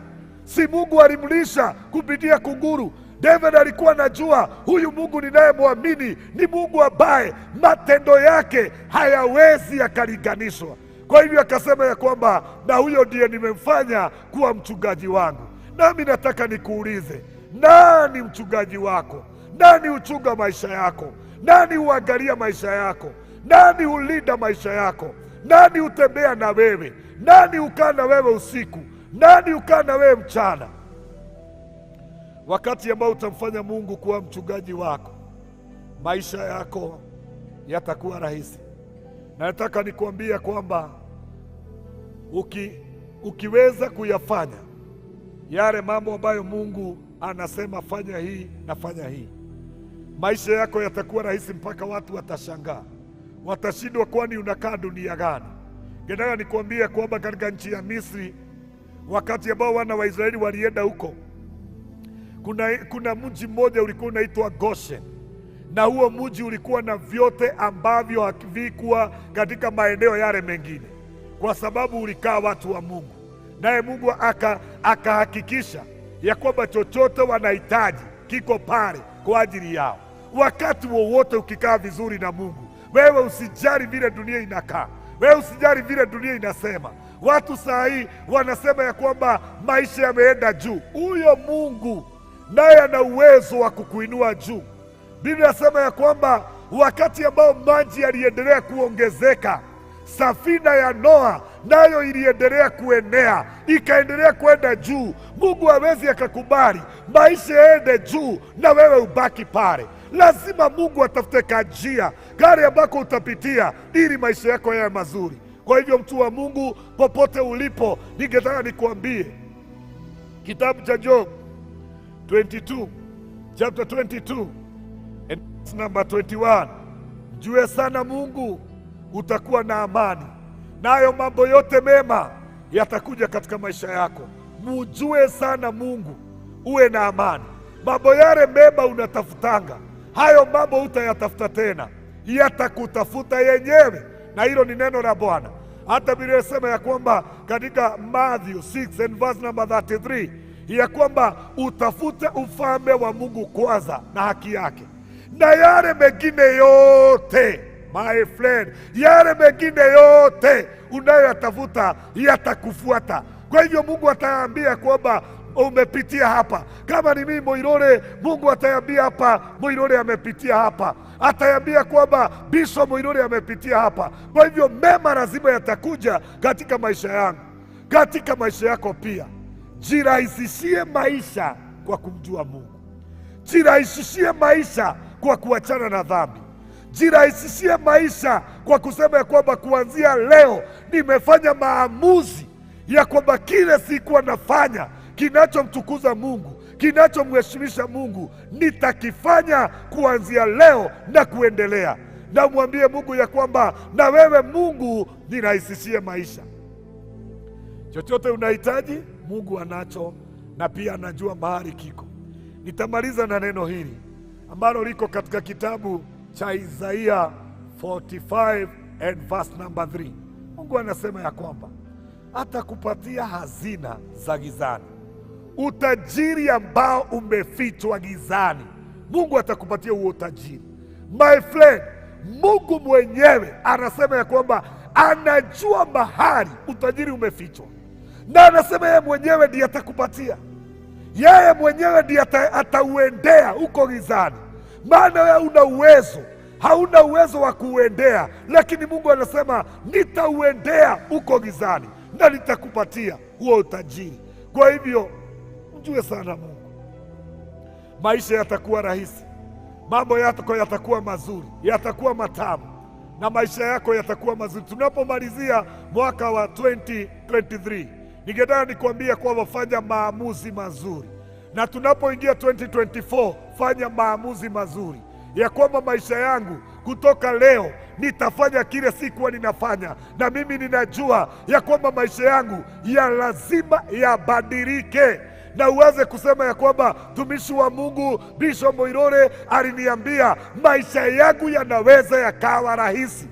si Mungu alimlisha kupitia kunguru. David alikuwa anajua huyu Mungu ninayemwamini ni Mungu ambaye matendo yake hayawezi yakalinganishwa. Kwa hivyo akasema ya kwamba na huyo ndiye nimemfanya kuwa mchungaji wangu. Nami nataka nikuulize, nani mchungaji wako? Nani uchunga maisha yako? Nani huangalia maisha yako? Nani hulinda maisha yako? Nani hutembea na wewe? Nani hukaa na wewe usiku? Nani hukaa na wewe mchana? Wakati ambao utamfanya Mungu kuwa mchungaji wako, maisha yako yatakuwa rahisi. Na nataka nikuambia kwamba ukiweza kuyafanya yale mambo ambayo Mungu anasema fanya hii na fanya hii, maisha yako yatakuwa rahisi mpaka watu watashangaa, watashindwa kwani unakaa dunia gani? Nataka nikuambia kwamba katika nchi ya Misri, wakati ambao wana wa Israeli walienda huko, kuna mji mmoja ulikuwa unaitwa Goshen, na huo mji ulikuwa na vyote ambavyo havikuwa katika maeneo yale mengine, kwa sababu ulikaa watu wa Mungu, naye Mungu akahakikisha ya kwamba chochote wanahitaji kiko pale kwa ajili yao. Wakati wowote ukikaa vizuri na Mungu, wewe usijali vile dunia inakaa, wewe usijali vile dunia inasema. Watu saa hii wanasema ya kwamba maisha yameenda juu. Huyo Mungu naye ana uwezo wa kukuinua juu. Biblia inasema ya kwamba wakati ambao maji yaliendelea kuongezeka, safina ya Noa nayo iliendelea kuenea, ikaendelea kwenda juu. Mungu hawezi akakubali maisha yaende juu na wewe ubaki pale. Lazima Mungu atafute kanjia gari ambako utapitia ili maisha yako yawe mazuri. Kwa hivyo mtu wa Mungu, popote ulipo, ningetaka nikuambie kitabu cha Job 22, chapter 22 and number 21. Mjue sana Mungu, utakuwa na amani, nayo mambo yote mema yatakuja katika maisha yako. mujue sana Mungu, uwe na amani. Mambo yale mema unatafutanga, hayo mambo utayatafuta tena, yatakutafuta yenyewe, na hilo ni neno la Bwana. Hata Biblia inasema ya kwamba katika Matthew 6 and verse number 33 ya kwamba utafute ufalme wa Mungu kwanza na haki yake, na yale mengine yote, my friend, yale mengine yote unayoyatafuta yatakufuata. Kwa hivyo Mungu ataambia kwamba umepitia hapa. Kama ni mimi Muiruri, Mungu atayambia hapa Muiruri amepitia hapa. Atayambia kwamba Bishop Muiruri amepitia hapa. Kwa hivyo mema lazima yatakuja katika maisha yangu, katika maisha yako pia. Jirahisishie maisha kwa kumjua Mungu. Jirahisishie maisha kwa kuachana na dhambi. Jirahisishie maisha kwa kusema kwamba kuanzia leo nimefanya maamuzi ya kwamba kile sikuwa nafanya kinachomtukuza Mungu, kinachomheshimisha Mungu, nitakifanya kuanzia leo na kuendelea. Na mwambie Mungu ya kwamba na wewe Mungu nirahisishie maisha. Chochote unahitaji Mungu anacho, na pia anajua mahali kiko. Nitamaliza na neno hili ambalo liko katika kitabu cha Isaia 45 and verse number 3. Mungu anasema ya kwamba atakupatia hazina za gizani, utajiri ambao umefichwa gizani. Mungu atakupatia huo utajiri. My friend, Mungu mwenyewe anasema ya kwamba anajua mahali utajiri umefichwa, na anasema yeye mwenyewe ndiye atakupatia. Yeye mwenyewe ndiye atauendea huko gizani. Maana wewe una uwezo, hauna uwezo wa kuuendea, lakini Mungu anasema nitauendea huko gizani na nitakupatia huo utajiri. Kwa hivyo mjue sana Mungu, maisha yatakuwa rahisi, mambo yako yatakuwa mazuri, yatakuwa matamu, na maisha yako yatakuwa mazuri. Tunapomalizia mwaka wa 2023, ningetaka nikwambia kwamba fanya maamuzi mazuri, na tunapoingia 2024 fanya maamuzi mazuri ya kwamba maisha yangu kutoka leo nitafanya kile sikuwa ninafanya, na mimi ninajua ya kwamba maisha yangu ya lazima yabadilike, na uweze kusema ya kwamba tumishi wa Mungu Bishop Muiruri aliniambia maisha yangu yanaweza yakawa rahisi.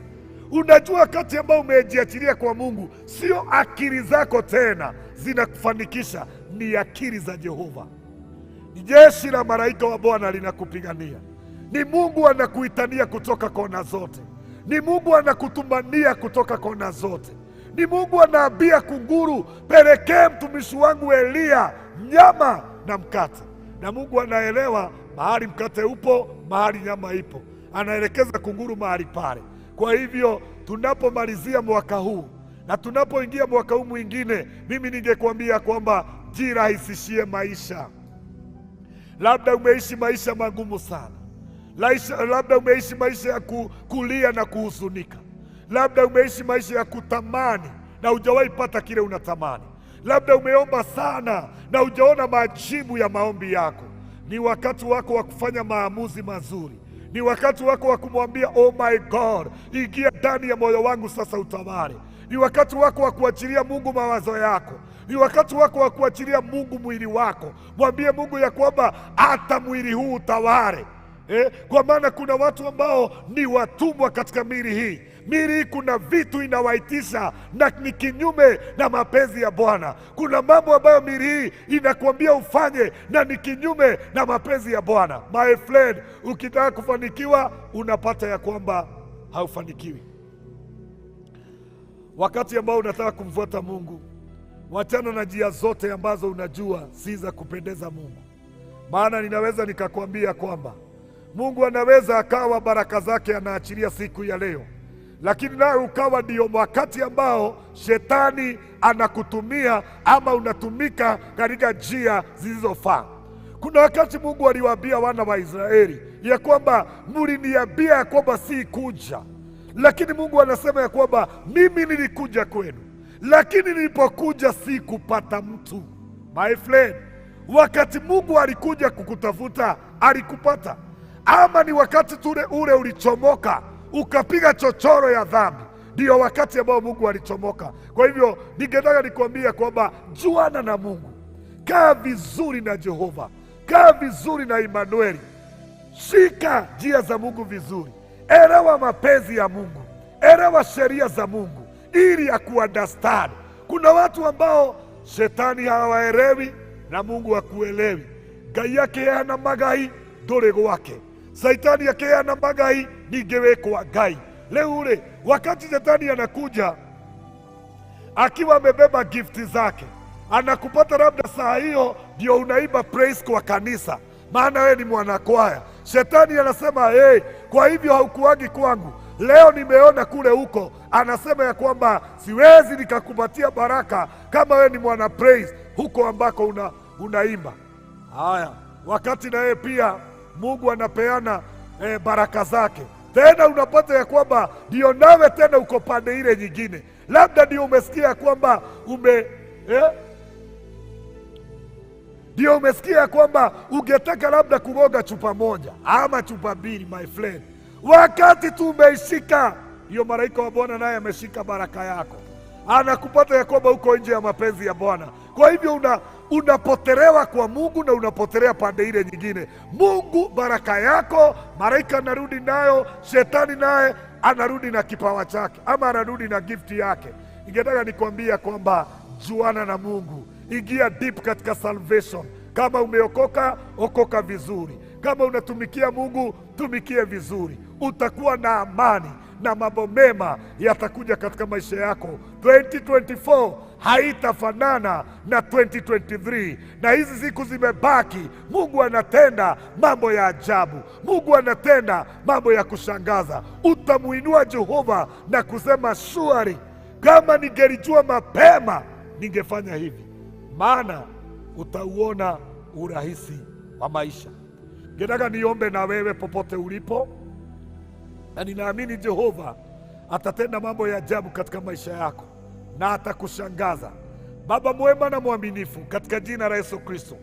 Unajua wakati ambao umejiachilia kwa Mungu, sio akili zako tena zinakufanikisha, ni akili za Jehova. Ni jeshi la malaika wa Bwana linakupigania. Ni Mungu anakuitania kutoka kona zote. Ni Mungu anakutumania kutoka kona zote. Ni Mungu anaambia kunguru, pelekee mtumishi wangu Elia nyama na mkate. Na Mungu anaelewa mahali mkate upo, mahali nyama ipo. Anaelekeza kunguru mahali pale. Kwa hivyo tunapomalizia mwaka huu na tunapoingia mwaka huu mwingine, mimi ningekwambia kwamba jirahisishie maisha. Labda umeishi maisha magumu sana. Labda umeishi maisha ya kulia na kuhuzunika. Labda umeishi maisha ya kutamani na hujawahi pata kile unatamani. Labda umeomba sana na hujaona majibu ya maombi yako. Ni wakati wako wa kufanya maamuzi mazuri. Ni wakati wako wa kumwambia oh my God, ingia ndani ya moyo wangu sasa utawale. Ni wakati wako wa kuachilia Mungu mawazo yako. Ni wakati wako wa kuachilia Mungu mwili wako. Mwambie Mungu ya kwamba hata mwili huu utawale. Kwa maana kuna watu ambao ni watumwa katika mili hii. Mili hii kuna vitu inawaitisha na ni kinyume na mapenzi ya Bwana. Kuna mambo ambayo mili hii inakuambia ufanye na ni kinyume na mapenzi ya Bwana. My friend, ukitaka kufanikiwa unapata ya kwamba haufanikiwi. Wakati ambao unataka kumfuata Mungu, wachana na njia zote ambazo unajua si za kupendeza Mungu. Maana ninaweza nikakwambia kwamba Mungu anaweza akawa baraka zake anaachilia siku ya leo, lakini nawe ukawa ndio wakati ambao shetani anakutumia ama unatumika katika njia zilizofaa. Kuna wakati Mungu aliwaambia wana wa Israeli ya kwamba mliniambia ya kwamba si kuja, lakini Mungu anasema ya kwamba mimi nilikuja kwenu, lakini nilipokuja si kupata mtu. My friend, wakati Mungu alikuja kukutafuta alikupata, ama ni wakati ule ulichomoka ukapiga chochoro ya dhambi, ndio wakati ambao Mungu alichomoka. Kwa hivyo ningetaka nikwambia kwamba juana na Mungu. kaa vizuri na Jehova, kaa vizuri na Emanueli. Shika njia za Mungu vizuri, elewa mapenzi ya Mungu, elewa sheria za Mungu ili akuunderstand. Kuna watu ambao shetani hawaelewi na Mungu hakuelewi. Ngai yake yana magai nduri gwake, saitani yake yana magai ninge wekwa Ngai. Leo ule wakati shetani anakuja akiwa amebeba gifti zake, anakupata labda saa hiyo ndio unaimba praise kwa kanisa, maana wewe ni mwanakwaya. Shetani anasema hey, kwa hivyo haukuagi kwangu. Leo nimeona kule huko anasema ya kwamba siwezi nikakupatia baraka kama wewe ni mwana praise huko ambako unaimba. Haya, wakati na yeye pia Mungu anapeana baraka zake, tena unapata ya kwamba ndio nawe tena uko pande ile nyingine. Labda ndio umesikia kwamba ndio umesikia kwamba ungetaka labda kugoga chupa moja ama chupa mbili, my friend. Wakati tu umeishika hiyo, malaika wa Bwana naye ameshika baraka yako, anakupata ya kwamba uko nje ya mapenzi ya Bwana. Kwa hivyo unapotelewa kwa Mungu na unapotelea pande ile nyingine. Mungu baraka yako, malaika anarudi nayo, shetani naye anarudi na kipawa chake ama anarudi na gifti yake. Ningetaka nikwambia kwamba juana na Mungu, ingia deep katika salvation. Kama umeokoka, okoka vizuri. Kama unatumikia Mungu, tumikie vizuri. Utakuwa na amani na mambo mema yatakuja katika maisha yako. 2024 haitafanana na 2023, na hizi siku zimebaki. Mungu anatenda mambo ya ajabu, Mungu anatenda mambo ya kushangaza. Utamuinua Jehova na kusema surely, kama ningelijua mapema ningefanya hivi, maana utauona urahisi wa maisha. Ningetaka niombe na wewe popote ulipo, na ninaamini Jehova atatenda mambo ya ajabu katika maisha yako na atakushangaza. Baba mwema na mwaminifu, katika jina la Yesu Kristo,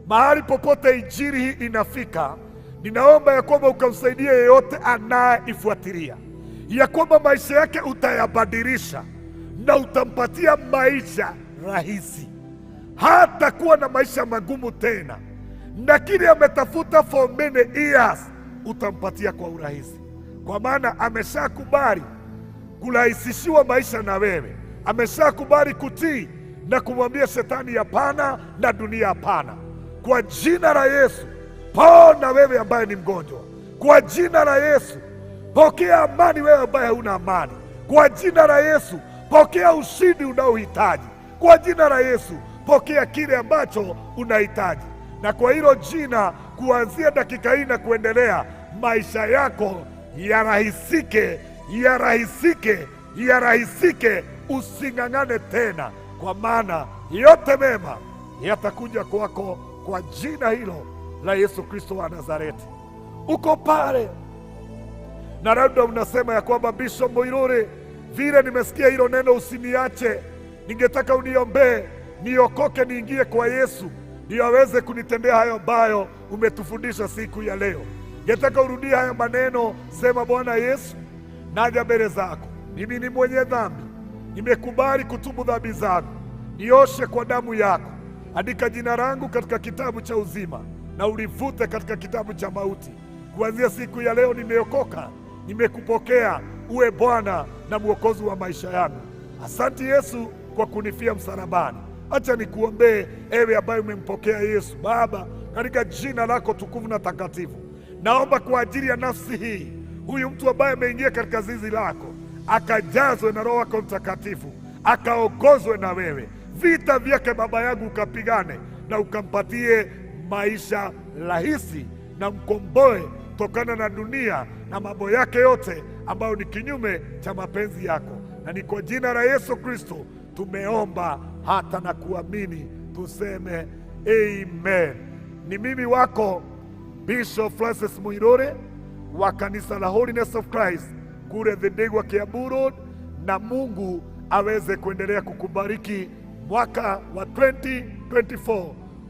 mahali popote injili hii inafika, ninaomba ya kwamba ukamsaidia yeyote anayeifuatilia, ya kwamba maisha yake utayabadilisha na utampatia maisha rahisi. Hata kuwa na maisha magumu tena, na kile ametafuta for many years utampatia kwa urahisi, kwa maana ameshakubali kurahisishiwa maisha na wewe. Ameshakubali kutii na kumwambia shetani hapana na dunia hapana. Kwa jina la Yesu, pona wewe ambaye ni mgonjwa. Kwa jina la Yesu, pokea amani wewe ambaye huna amani. Kwa jina la Yesu, pokea ushindi unaohitaji. Kwa jina la Yesu, pokea kile ambacho unahitaji. Na kwa hilo jina, kuanzia dakika hii na kuendelea, maisha yako yarahisike, yarahisike, yarahisike. Using'ang'ane tena, kwa maana yote mema yatakuja kwako kwa jina hilo la Yesu Kristo wa Nazareti. Uko pale na labda unasema ya kwamba Bishop Muiruri, vile nimesikia hilo neno usiniache, ningetaka uniombee niokoke, niingie kwa Yesu ndio aweze kunitendea hayo ambayo umetufundisha siku ya leo. Ningetaka urudie haya maneno, sema: Bwana Yesu, naja mbele zako, mimi ni mwenye dhambi, nimekubali kutubu dhambi zangu, nioshe kwa damu yako, andika jina langu katika kitabu cha uzima na ulivute katika kitabu cha mauti. Kuanzia siku ya leo nimeokoka, nimekupokea uwe Bwana na Mwokozi wa maisha yangu. Asante Yesu kwa kunifia msalabani. Acha nikuombee ewe ambaye umempokea Yesu. Baba, katika jina lako tukufu na takatifu, naomba kwa ajili ya nafsi hii, huyu mtu ambaye ameingia katika zizi lako, akajazwe na Roho wako Mtakatifu, akaongozwe na wewe. Vita vyake Baba yangu ukapigane na ukampatie maisha rahisi, na mkomboe tokana na dunia na mambo yake yote ambayo ni kinyume cha mapenzi yako. Na ni kwa jina la Yesu Kristo tumeomba hata na kuamini, tuseme amen. Ni mimi wako Bishop Francis Muiruri wa kanisa la Holiness of Christ kule Thindegwa, Kiambu Road, na Mungu aweze kuendelea kukubariki mwaka wa 2024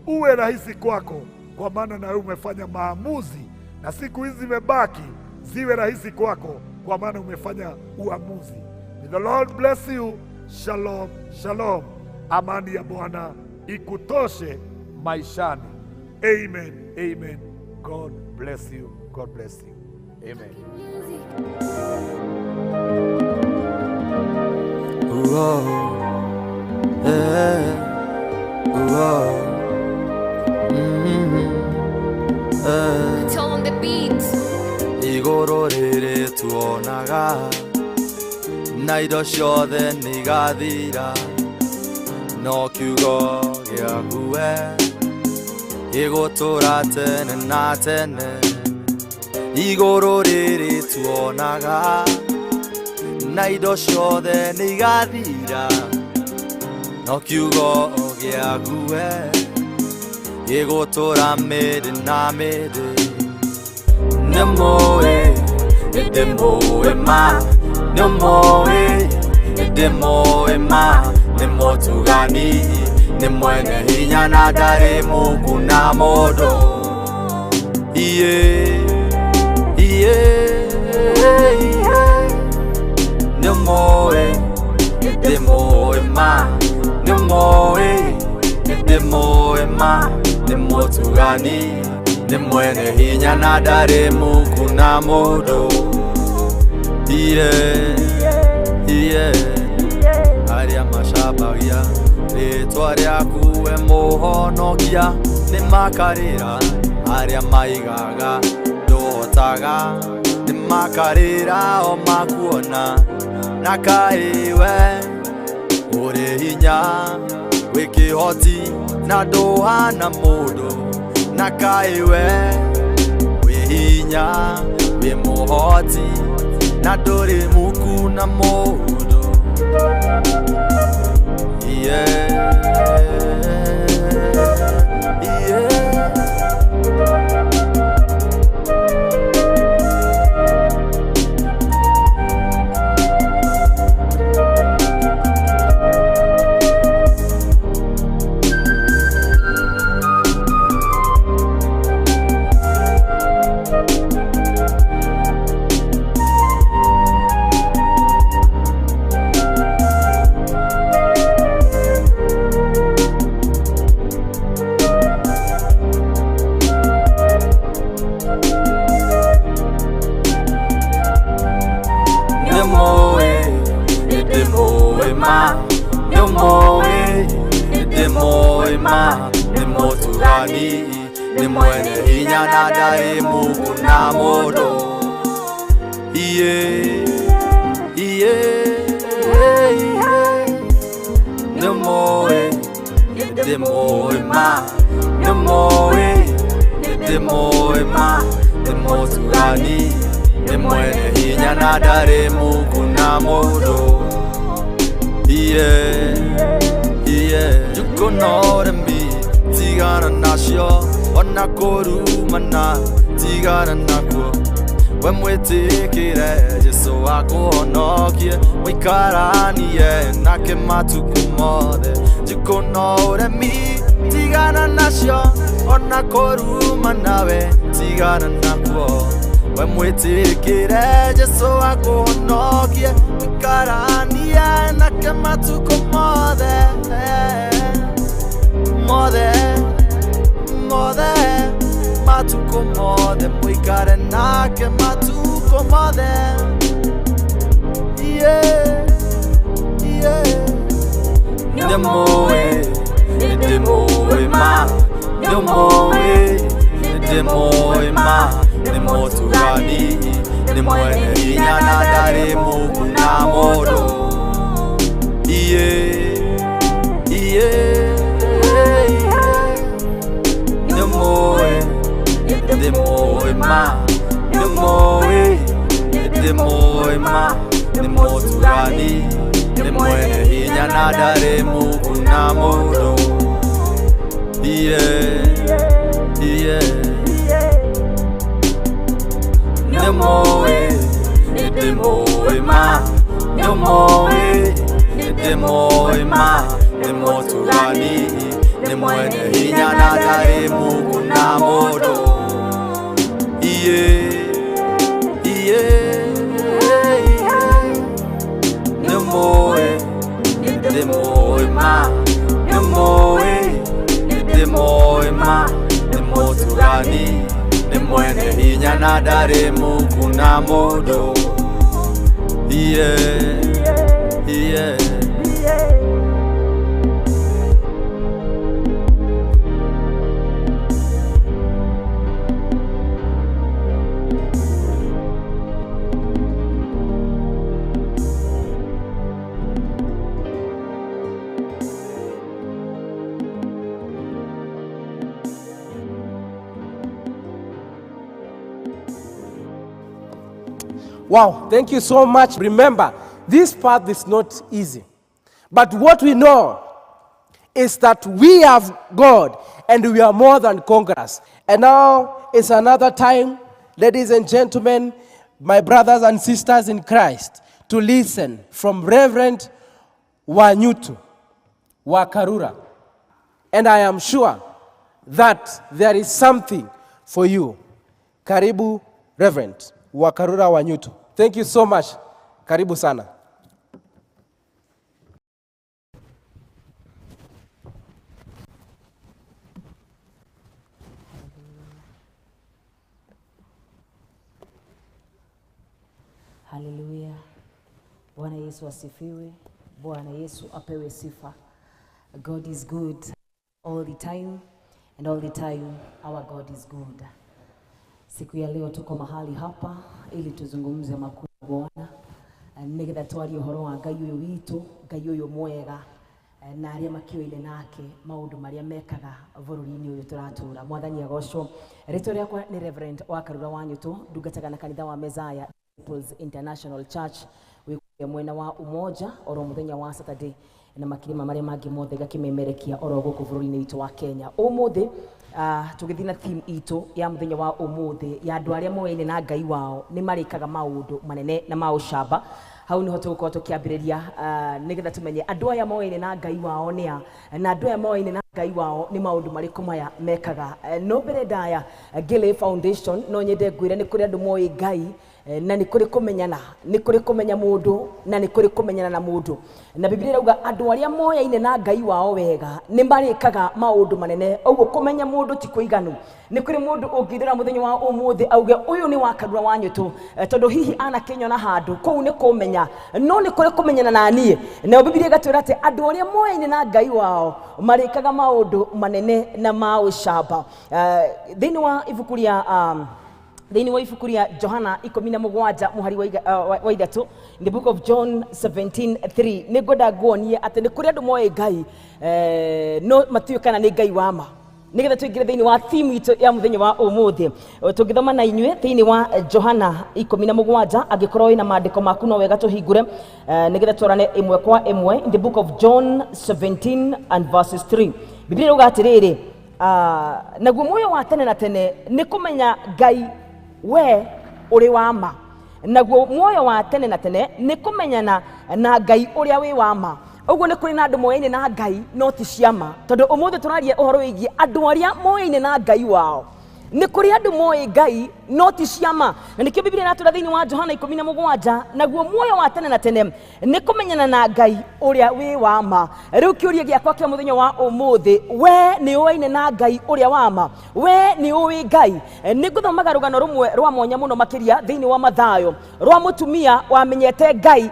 uwe rahisi kwako, kwa maana na wewe umefanya maamuzi, na siku hizi zimebaki ziwe rahisi kwako, kwa maana umefanya uamuzi. May the Lord bless you. Shalom, shalom. Amani ya Bwana ikutoshe maishani. Amen. Amen. God bless you. God bless you. Amen. Control on the beats. Igoro rere tuonaga na indo ciothe nigathira no kiugo giaku we gigutura tene na tene. Igoro rere tuonaga na indo ciothe nigathira no kiugo giaku we gigutura mĩndĩ na mĩndĩ. Nemoe, demoe ma, nemoe, demoe ma, nemotugani, nemwene hinya na ndari Mungu na modo. Iye, iye, iye. Nemoe, demoe ma, nemoe, demoe ma, nemotugani, nemwene hinya na ndari Mungu na modo. Iye, aria mashabagia ritwa riaku we muhonokia nimakarira aria maigaga nduhotaga nimakarira o makuona na kaiwe uri hinya wikihoti na nduhana mundu na kaiwe wi hinya wi muhoti na nduri Mungu na mundu. Demoe ma, nemotugani, nemwene hinya na ndari Mungu na modo. Iye, nemoe, demoe ma, nemoe, demoe ma, nemotugani, nemwene hinya na ndari Mungu na modo. You know me, tigana nasho, ona koru mana, tigana nako. When we take it, just so I go knock you, we karani nake matukumode. You know me, tigana nasho, ona koru mana we, tigana nako. When we take it, just so I go knock you, we karani nake matukumode. Mode, matuko mode, muikare nake matuko mode. Demoe ma, demoe ma, nemotugani, nemwene hinya na ndari Mungu na modo. Demoe ma, demoe ma, nemotugani, nemwene hinya na ndari Mungu na modo. Demoe ma, demoe ma, nemotugani, nemwene hinya na ndari Mungu na modo. Demoe ma, moema ni motugani ni mwene hinya na ndari mukuna mundu yeah. Wow, thank you so much. Remember, this path is not easy. But what we know is that we have God and we are more than conquerors. And now is another time, ladies and gentlemen, my brothers and sisters in Christ, to listen from Reverend Nyutu, Wakarura. And I am sure that there is something for you. Karibu, Reverend Wakarura Nyutu. Thank you so much. Karibu Sana. Hallelujah. Bwana Yesu asifiwe. Bwana Yesu apewe sifa. God is good all the time, and all the time our God is good. Siku ya leo tuko mahali hapa ili tuzungumze makuu ya Bwana. Nigetha twari uhoro wa Ngai uyu witu, Ngai uyu mwega na aria makiuile nake maundu maria mekaga bururi-ini uyu turatura. Mwathani agocwo. Ritwa riakwa ni Reverend Wakarura Nyutu, ndungataga na kanitha wa Messiah People's International Church wikuya mwena wa Umoja oro muthenya wa Saturday na makirima maria mangi mothe gakimemerekia oro guku bururi-ini witu wa Kenya. Umuthi tugithina theme itu ya muthenya wa umuthi ya andu aria moine na Ngai wao ni marikaga maundu manene na maucamba. Hau niho tugukorwo tukiambiriria nigetha tumenye andu aya moine na Ngai wao nia na andu aya moine na Ngai wao ni maundu mariku maya mekaga. No mbere ndaya Gile Foundation no nyende ngwire ni kuri andu moi Ngai na ni kuri kumenyana, ni kuri kumenya mundu na ni kuri kumenyana na mundu. Na Biblia irauga andu aria moyaine na Ngai wao wega ni marikaga maundu manene. Uguo kumenya mundu ti kuiganu. Ni kuri mundu ungithira muthenya wa umuthi auge uyu ni Wakarura Nyutu tondu hihi ana Kenya na handu kou ni kumenya, no ni kuri kumenyana na nie. Na Biblia igatwira ati andu aria moyaine na Ngai wao marikaga maundu manene na maucamba. Thini wa ibuku ria Johana 17 muhari wa ithatu, in the book of John 17:3, ni ngoda nguonie ati ni kuri andu moe Ngai no matiukana ni Ngai wa ma. Nigetha tuingire thini wa theme itu ya muthenya wa umuthi tungithoma na inyue thini wa Johana 17 agikorwo ina maandiko maku no wega tuhingure nigetha twarane imwe kwa imwe. In the book of John 17 and verses 3, Biblia iruga atiriri naguo muoyo wa tene na tene ni kumenya Ngai we uri wa ma. Naguo muoyo wa tene na tene ni kumenyana na Ngai uria wi wa ma. Uguo ni kuri na andu moyaine na Ngai no ti ciama, tondu umuthi turaria uhoro wigie andu aria moyaine na Ngai wao. Ni kuri andu moe Ngai no ti ciama, na nikio Biblia inatwira thiini wa Johana 17 naguo muoyo wa tene na tene ni kumenyana na Ngai uria wi wa ma. Riu kiuria giakwa kia muthenya wa umuthi, we ni uine na Ngai uria wa ma, we ni uwi Ngai. Ni nguthomaga rugano rumwe rwa mwanya muno makiria thiini wa Mathayo rwa mutumia wamenyete Ngai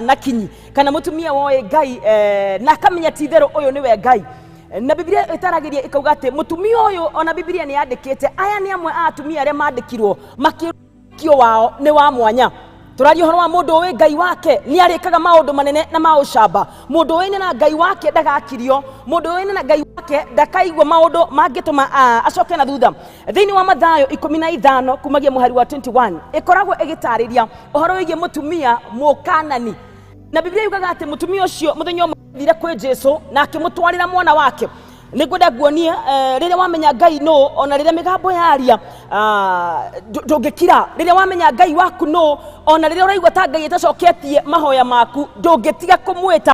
na kinyi, kana mutumia woe Ngai na kamenya ti theru uyu niwe Ngai. Na Biblia itaragiria ikauga ati mutumia uyu ona Biblia ni yandikite aya ni amwe a atumia aria mandikirwo makirikio wao ni wa mwanya. Turaria horo wa mundu we Ngai wake ni arikaga maundu manene na maucamba. Mundu we na Ngai wake ndagakirio, mundu we na Ngai wake ndakaigwa maundu mangituma acoke na thutha. Thiini wa Mathayo 15 kumagia muhari wa 21 ikoragwo igitariria uhoro wigie mutumia mukanani. Na Biblia yugaga ati mutumia ucio muthenya thire kwe Jesu na akimutwarira mwana wake. Niguo nguonie riria wamenya Ngai no ona riria migambo yaria ndungikira. Riria wamenya Ngai waku no ona riria uraigwa ta Ngai itacoketie mahoya maku ndungitiga kumwita.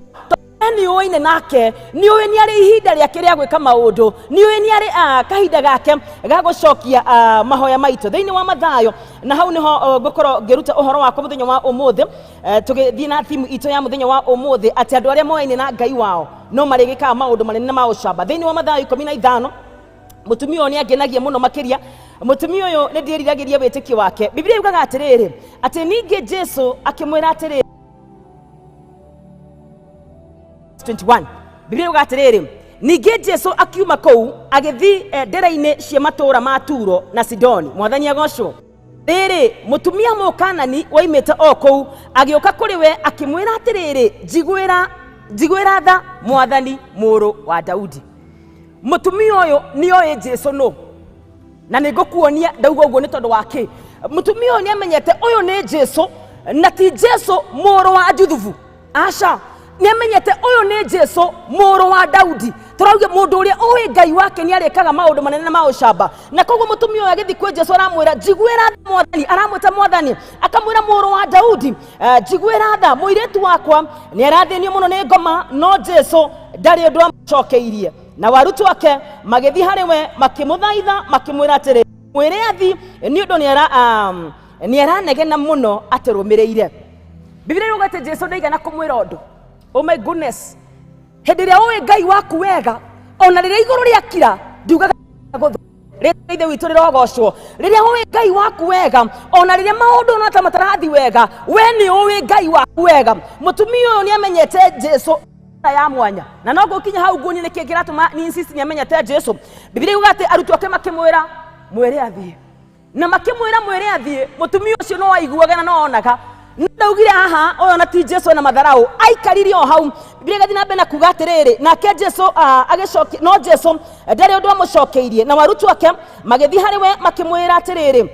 Ni uine nake, ni uwe ni ari ihinda riake ria gwika maundu, ni uwe ni ari kahinda gake ga gucokia mahoya maitu. Thiini wa Mathayo na hau niho ngukorwo ngiruta uhoro wakwa muthenya wa umuthi tugithii na theme itu ya muthenya wa umuthi ati andu aria moyaine na Ngai wao no marigika maundu manene na maucamba thiini wa Mathayo 15 mutumia uyu ni angenagia muno makiria mutumia uyu ni ndiriragiria witikio wake Biblia yugaga atiriri ati ningi Jesu akimwira atiriri 21 Biblia yugaga atiriri ningi Jesu akiuma kou agithi ndera-ini cia matura ma Turo na Sidoni mwathani agocwo riri mutumia mukanani waimite o kou agioka kuri we akimwira atiriri jigwira tha mwathani muru wa Daudi mutumia uyu ni oye Jesu no na nigukuonia ndauga uguo ni tondu wake mutumia uyu ni amenyete uyu ni Jesu na ti Jesu muru wa Juthubu aca ni amenyete uyu ni Jesu muru wa Daudi turauge mundu uria uwi Ngai wake ni arekaga maundu manene na maucamba na koguo mutumia uyu agithi kwi Jesu aramwira jigwira mwathani aramwita mwathani akamwira muru wa Daudi jigwira tha muiritu wakwa ni arathinio muno ni ngoma no Jesu ndari undu amcokeirie na warutu wake magithi hari we makimuthaitha makimwira atiri mwire athi ni undu ni aranegena muno atirumireire Biblia yugate Jesu ndaigana kumwira undu oh my goodness hindi ria uwi Ngai waku wega ona riria iguru riakira ndiugaga riria witu rirogocwo riria uwi Ngai waku wega ona riria maundu no ta matarathi wega we ni uwi Ngai waku wega mutumia uyu ni amenyete Jesu ya mwanya na no gukinya hau nguni ni kingiratuma ni insist ni amenyete Jesu Biblia yugate arutwo ake makimwira mwire athie na makimwira mwire athie mutumia ucio no waiguaga na no onaga ndaugire haha oyo na ti Jesu na matharau aikarire o hau Biblia gathi na bena kuga atiriri nake Jesu agicokia no Jesu ndari undu amucokeirie na warutu wake magithi hari we makimwira atiriri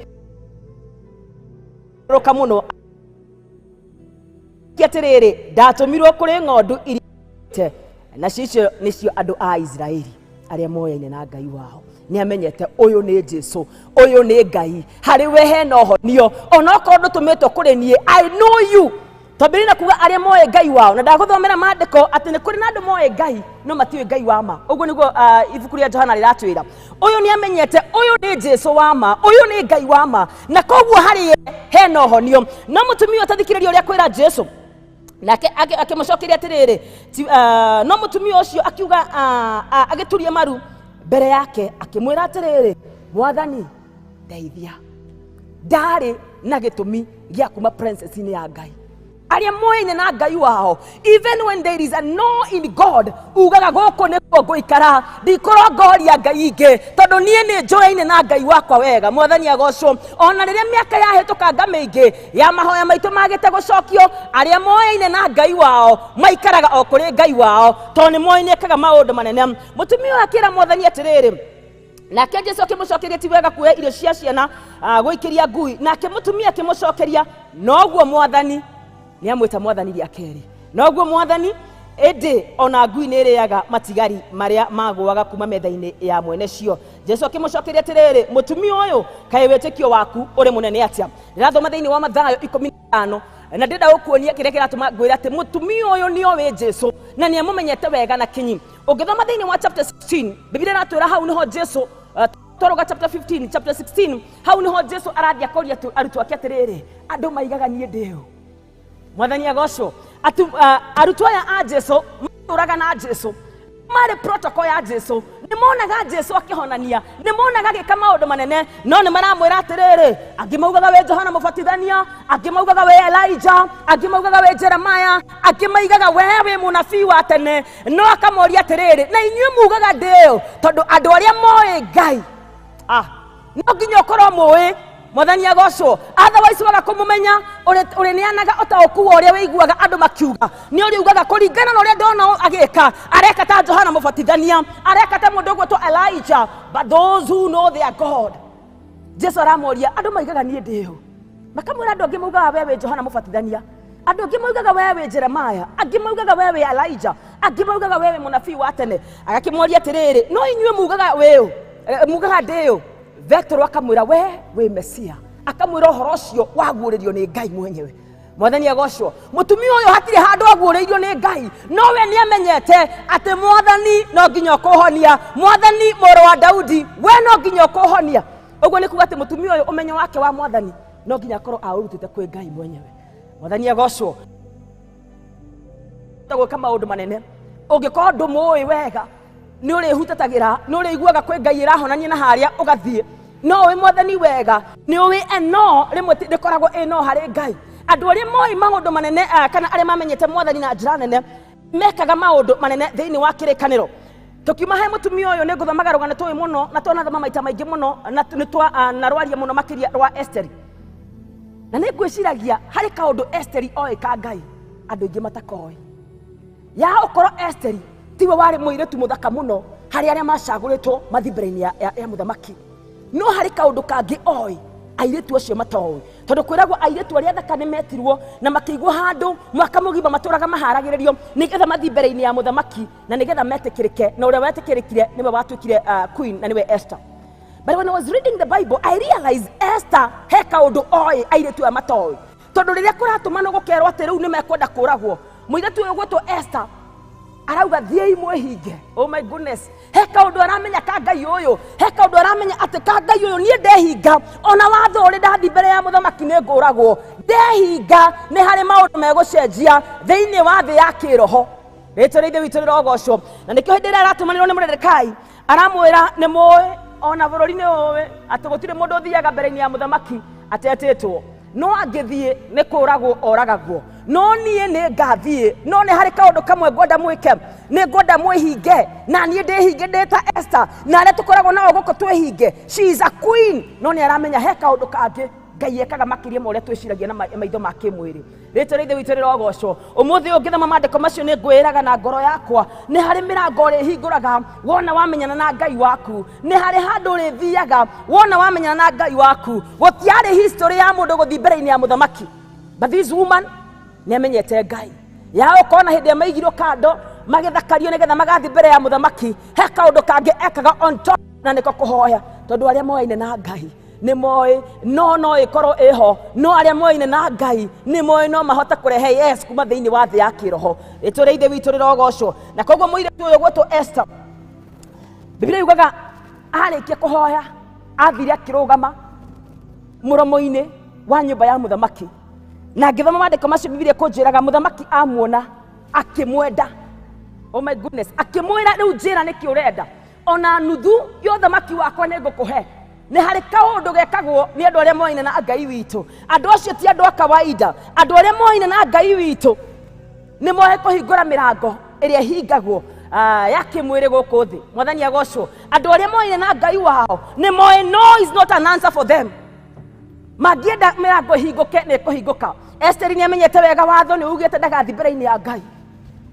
roka muno atiriri ndatumirwo kuri ng'ondu irite na cicio nicio andu a Israeli aria moyaine na Ngai wao ni amenyete uyu ni Jesu uyu ni Ngai hari we hena honio ona ko ndutumitwo kuri nie I know you tabirina kuga aria moye Ngai wao na ndaguthomera maandiko ati ni kuri na andu moye Ngai no matiwe Ngai wa ma uguo niguo ibuku ria Johana riratwira uyu ni amenyete uyu ni Jesu wa ma uyu ni Ngai wa ma na koguo hari hena honio no mutumia tathikiririo ria kwira Jesu nake akimucokeria atiriri no mutumia ucio akiuga agituria maru mbere yake akimwira atiriri mwathani ndeithia ndari na gitumi gia kuma princess ni ya Ngai aria moine na Ngai wao even when there is a no in God ugaga goko ne ko goikara ndikoro ngoria Ngai inge tondu nie ni njoine na Ngai wakwa wega mwathani agocwo ona riria miaka yahituka ngamiingi ya mahoya maitu magite gucokio aria moine na Ngai wao maikaraga o kuri Ngai wao tondu ni moine kaga maundu manene mutumia akira mwathani atiriri nake Jesu akimucokeria ti wega kuhe irio cia ciana guikiria ngui nake mutumia akimucokeria noguo mwathani ni amwita mwathani ria keri noguo mwathani edi ona ngui ni riaga matigari maria magwaga kuma metha-ini ya mwene cio Jesu akimucokeria atiriri mutumia uyu kae witikio waku uri munene atia ndirathoma thiini wa Mathayo 15 na ndenda ukuonia kiria kiratuma ngwira ati mutumia uyu ni owe Jesu na ni amumenyete wega na kinyi ungithoma thiini wa chapter 16 Biblia iratwira hau niho Jesu toroga chapter 15 chapter 16 hau niho Jesu arathia koria arutwo ake atiriri andu maigaga nie ndiu mwathani agocwo arutwo aya a Jesu maturaga na Jesu mari protocol ya Jesu ni monaga Jesu akihonania ni monaga gika maundu manene no ni maramwira atiriri angimaugaga we Johana Mubatithania angimaugaga we Elijah angimaugaga we Jeremiah angimaigaga we munabii wa tene no akamoria atiriri na inyuĩ mugaga ndio tondu andu aria moe Ngai no nginya ukorwo muĩ mwathani agocwo otherwise waga kumumenya uri nianaga otaukuwa uria wiguaga andu makiuga ni uri ugaga kuringana na uria ndona agika areka ta Johana Mubatithania areka ta mundu gwetwo Elijah but those who know their God Jesu aramoria andu maigaga nie ndio makamwira andu angi maugaga wewe Johana Mubatithania andu angi maugaga wewe Jeremiah angi maugaga wewe Elijah angi maugaga wewe munabii wa tene agakimoria atiriri no inyuĩ mugaga wewe mugaga ndio Petro akamwira we Mesia akamwira uhoro ucio waguuririo ni Ngai mwenyewe mwathani agocwo mutumia uyu hatire handu aguuririo ni Ngai no we ni amenyete ati mwathani no nginya kuhonia mwathani moro wa Daudi we no nginya kuhonia uguo ni kuga ati mutumia uyu umenyo wake wa mwathani no nginya korwo aurutite kwi Ngai mwenyewe mwathani agocwo tagwo kama undu manene Ũngĩkorwo ndũmũĩ wega nĩ ũrĩhutatagira nĩ ũrĩiguaga kwĩ Ngai ĩrahonania na harĩa ũgathiĩ no wĩ Mwathani wega nĩ ũĩ eno rĩmwe ndĩkoragwo eno harĩ Ngai. Andũ arĩa moĩ maũndũ manene kana arĩa mamenyete Mwathani na njĩra nene mekaga maũndũ manene thĩinĩ wa kĩrĩkanĩro. Tukiuma he mũtumia ũyũ nĩ ngũthamaga rũgano tũĩ mũno na tũnathama maita maingĩ mũno na rwaria mũno makĩria rwa Esteri. Na nĩ ngwĩciragia harĩ kaũndũ Esteri oĩ ka Ngai andũ aingĩ matakoĩ. Ya ũkorwo Esteri tiwe warĩ mũirĩtu mũthaka mũno harĩ arĩa macagũrĩtwo mathi mbere-inĩ ya mũthamaki. No harĩ kaũndũ kangĩ oĩ airĩtu acio matoĩ. Tondũ kwĩragwo airĩtu arĩa athaka nĩ metirwo na makĩigwo handũ mwaka mũgima matũraga maharagĩrĩrio nĩgetha mathi mbere-inĩ ya mũthamaki na nĩgetha metĩkĩrĩke na ũrĩa wetĩkĩrĩkire nĩwe watuĩkire queen na nĩwe Esther. But when I was reading the Bible, I realized Esther he kaũndũ oĩ airĩtu aya matoĩ. Tondũ rĩrĩa kũratũmana gũkerwo atĩ rĩu nĩ mekwenda kũragwo mũirĩtu ũyũ gwĩtwo Esther arauga thiĩi mwĩhinge. Oh my goodness, he kaũndũ aramenya ka Ngai ũyũ, he kaũndũ aramenya atĩ ka Ngai ũyũ niĩ ndehinga ona watho ũrĩ ndathi mbere ya mũthamaki nĩ ngũragwo. Ndehinga nĩ harĩ maũndũ megũcenjia thĩinĩ wa thĩ ya kĩroho. Rĩtwa rĩa Ithe witũ rĩrogocwo. Na nĩkĩo hĩndĩ ĩrĩa aratũmanĩrwo nĩ Mordecai aramwĩra nĩ mũĩ ona bũrũri nĩ ũĩ atĩ gũtirĩ mũndũ ũthiaga mbere-inĩ ya mũthamaki atetĩtwo. No angĩthiĩ nĩ kũragwo oragagwo. No niĩ nĩ ngathiĩ no nĩ harĩ kaũndũ kamwe ngwenda mwĩke nĩ ngwenda mwĩhinge na niĩ ndĩhinge ndĩta Esther na arĩa tũkoragwo nao gũkũ twĩhinge. She is a queen. No nĩ aramenya he kaũndũ kangĩ Ngai ekaga makĩria ma ũrĩa twĩciragia na maitho ma kĩmwĩrĩ. Rĩtwa rĩa Ithe witũ rĩrogocwo. Ũmũthĩ ũngĩthoma maandĩko macio nĩ ngwĩraga na ngoro yakwa nĩ harĩ mĩrango ũrĩhingũraga wona wamenyana na Ngai waku. Nĩ harĩ handũ ũrĩthiaga wona wamenyana na Ngai waku. Gũtiarĩ history ya mũndũ gũthiĩ mbere-inĩ ya mũthamaki. But this woman nĩ amenyete Ngai. Ya ũkona hĩndĩ ĩrĩa maigirwo kando magĩthakario nĩgetha magathi mbere ya mũthamaki he kaũndũ kangĩ ekaga on top na nĩko kũhoya. Tondũ arĩa moaine na Ngai nĩ moĩ no ĩkorwo ĩho no arĩa moaine na Ngai nĩ moĩ no mahota kũrehe yes kuma thĩinĩ wa thĩ ya kĩroho. Rĩtwa rĩa Ithe witũ rĩrogocwo. Na koguo mũirĩtu ũyũ gwĩtwo Esther Biblia yugaga arĩkia kũhoya athire akĩrũgama mũromo-inĩ wa nyũmba ya mũthamaki. Na ngĩthoma maandĩko macio Biblia kũnjĩraga mũthamaki amuona akĩmwenda. Oh my goodness, akĩmwĩra rĩu njĩra nĩkĩ ũrenda ona nuthu ya ũthamaki wakwa nĩ ngũkũhe. Nĩ harĩ kaũndũ gekagwo nĩ andũ arĩa moaine na Ngai witũ. Andũ acio ti andũ a kawaida. Andũ arĩa moaine na Ngai witũ nĩ moĩ kũhingũra mĩrango ĩrĩa ĩhingagwo ya kĩmwĩrĩ gũkũ thĩ. Mwathani agocwo. Andũ arĩa moaine na Ngai wao nĩ moĩ no is not an answer for them. Mangĩenda mĩrango ĩhingũke nĩ ĩkũhingũka. Esther nĩ amenyete wega watho nĩ ugĩte ndagathi mbere-inĩ ya Ngai.